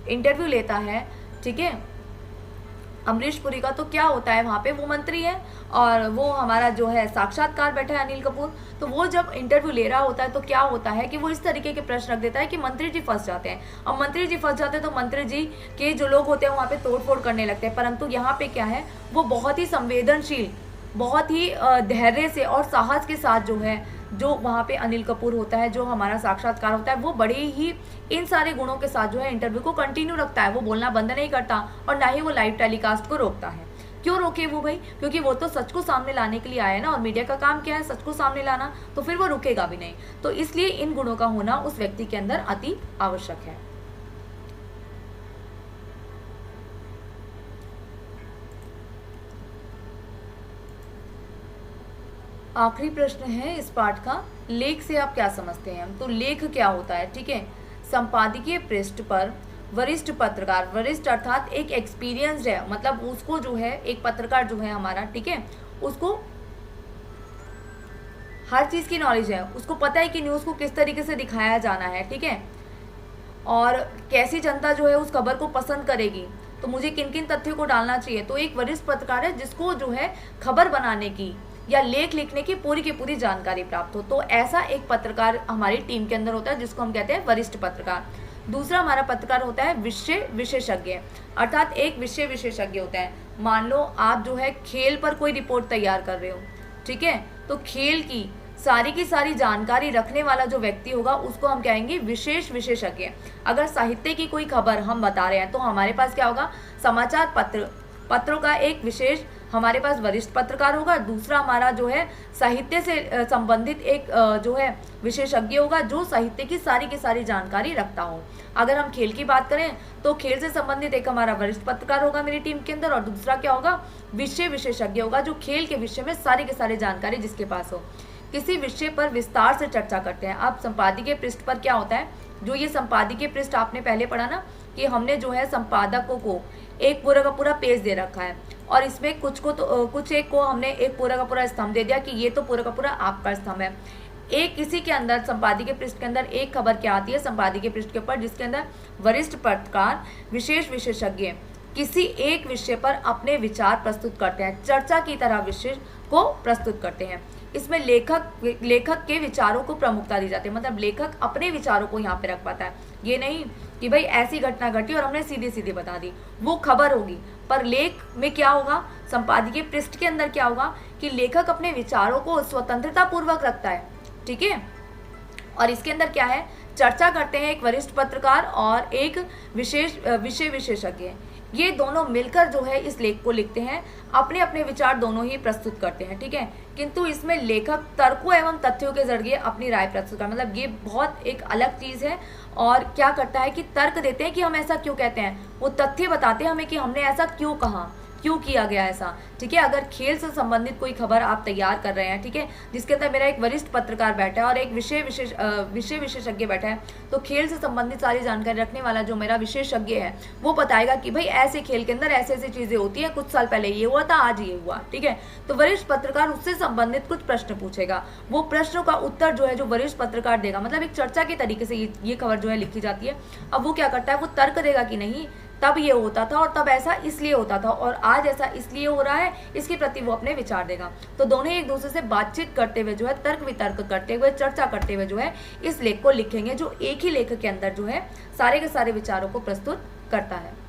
S1: इंटरव्यू लेता है, ठीक है, अमरीश पुरी का, तो क्या होता है? वहाँ पे वो मंत्री है और वो हमारा जो है साक्षात्कार बैठा है अनिल कपूर। तो वो जब इंटरव्यू ले रहा होता है तो क्या होता है कि वो इस तरीके के प्रश्न रख देता है कि मंत्री जी फंस जाते हैं। अब मंत्री जी फंस जाते हैं तो मंत्री जी के जो लोग होते हैं वहाँ पे तोड़फोड़ करने लगते हैं। परंतु यहाँ पे क्या है? वो बहुत ही संवेदनशील, बहुत ही धैर्य से और साहस के साथ जो है, जो वहाँ पे अनिल कपूर होता है, जो हमारा साक्षात्कार होता है, वो बड़े ही इन सारे गुणों के साथ जो है इंटरव्यू को कंटिन्यू रखता है। वो बोलना बंद नहीं करता और ना ही वो लाइव टेलीकास्ट को रोकता है। क्यों रोके वो भाई? क्योंकि वो तो सच को सामने लाने के लिए आया है ना, और मीडिया का काम क्या है? सच को सामने लाना, तो फिर वो रुकेगा भी नहीं। तो इसलिए इन गुणों का होना उस व्यक्ति के अंदर अति आवश्यक है। आखिरी प्रश्न है इस पाठ का, लेख से आप क्या समझते हैं? तो लेख क्या होता है, ठीक है। संपादकीय पृष्ठ पर वरिष्ठ पत्रकार, वरिष्ठ अर्थात एक एक्सपीरियंस्ड है, मतलब उसको जो है एक पत्रकार जो है हमारा, ठीक है, उसको हर चीज की नॉलेज है, उसको पता है कि न्यूज को किस तरीके से दिखाया जाना है, ठीक है, और कैसी जनता जो है उस खबर को पसंद करेगी, तो मुझे किन किन तथ्यों को डालना चाहिए। तो एक वरिष्ठ पत्रकार है जिसको जो है खबर बनाने की या लेख लिखने की पूरी जानकारी प्राप्त हो। तो ऐसा एक पत्रकार हमारी टीम के अंदर होता है जिसको हम कहते हैं वरिष्ठ पत्रकार। दूसरा हमारा पत्रकार होता है विषय विशेषज्ञ, अर्थात एक विषय विशेषज्ञ होता है। मान लो आप जो है खेल पर कोई रिपोर्ट तैयार कर रहे हो, ठीक है, तो खेल की सारी जानकारी रखने वाला जो व्यक्ति होगा उसको हम कहेंगे विशेष विशेषज्ञ। अगर साहित्य की कोई खबर हम बता रहे हैं तो हमारे पास क्या होगा? समाचार पत्रों का एक विशेष हमारे पास वरिष्ठ पत्रकार होगा। दूसरा हमारा जो है साहित्य से संबंधित एक जो है विशेषज्ञ होगा जो साहित्य की सारी जानकारी रखता हो। अगर हम खेल की बात करें तो खेल से संबंधित एक हमारा वरिष्ठ पत्रकार होगा मेरी टीम के अंदर, और दूसरा क्या होगा? विषय विशेषज्ञ होगा जो खेल के विषय में सारी जानकारी जिसके पास हो। किसी विषय पर विस्तार से चर्चा करते हैं। अब संपादकीय पृष्ठ पर क्या होता है? जो ये संपादकीय पृष्ठ आपने पहले पढ़ा ना कि हमने जो है संपादकों को एक पूरा का पूरा पेज दे रखा है और इसमें कुछ एक को हमने एक पूरा का पूरा स्तंभ दे दिया कि ये तो पूरा का पूरा आपका स्तंभ है। एक किसी के अंदर संपादकीय पृष्ठ के अंदर एक खबर क्या आती है संपादकीय पृष्ठ के ऊपर, जिसके अंदर वरिष्ठ पत्रकार विशेष विशेषज्ञ किसी एक विषय पर अपने विचार प्रस्तुत करते हैं, चर्चा की तरह विषय को प्रस्तुत करते हैं। इसमें लेखक के विचारों को प्रमुखता दी जाती है, मतलब लेखक अपने विचारों को यहाँ पे रख पाता है। ये नहीं कि भाई ऐसी घटना घटी और हमने सीधी बता दी, वो खबर होगी। पर लेख में क्या होगा? संपादकीय पृष्ठ के अंदर क्या होगा कि लेखक अपने विचारों को स्वतंत्रता पूर्वक रखता है, ठीक है। और इसके अंदर क्या है? चर्चा करते हैं एक वरिष्ठ पत्रकार और एक विषय विशेषज्ञ। ये दोनों मिलकर जो है इस लेख को लिखते हैं, अपने अपने विचार दोनों ही प्रस्तुत करते हैं, ठीक है। किंतु इसमें लेखक तर्कों एवं तथ्यों के जरिए अपनी राय प्रस्तुत कर, मतलब ये बहुत एक अलग चीज है। और क्या करता है कि तर्क देते हैं कि हम ऐसा क्यों कहते हैं, वो तथ्य बताते हैं हमें कि हमने ऐसा क्यों कहा, क्यों किया गया ऐसा, ठीक है। अगर खेल से संबंधित कोई खबर आप तैयार कर रहे हैं, ठीक है, जिसके अंदर मेरा एक वरिष्ठ पत्रकार बैठा है और एक विषय विशेषज्ञ बैठा है, तो खेल से संबंधित सारी जानकारी रखने वाला जो मेरा विशेषज्ञ है वो बताएगा कि भाई ऐसे खेल के अंदर ऐसे चीजें होती है, कुछ साल पहले ये हुआ था, आज ये हुआ, ठीक है। तो वरिष्ठ पत्रकार उससे संबंधित कुछ प्रश्न पूछेगा, वो प्रश्नों का उत्तर जो है जो वरिष्ठ पत्रकार देगा, मतलब एक चर्चा के तरीके से ये खबर जो है लिखी जाती है। अब वो क्या करता है? वो तर्क देगा कि नहीं तब ये होता था और तब ऐसा इसलिए होता था और आज ऐसा इसलिए हो रहा है, इसके प्रति वो अपने विचार देगा। तो दोनों एक दूसरे से बातचीत करते हुए जो है, तर्क वितर्क करते हुए, चर्चा करते हुए जो है इस लेख को लिखेंगे, जो एक ही लेख के अंदर जो है सारे के सारे विचारों को प्रस्तुत करता है।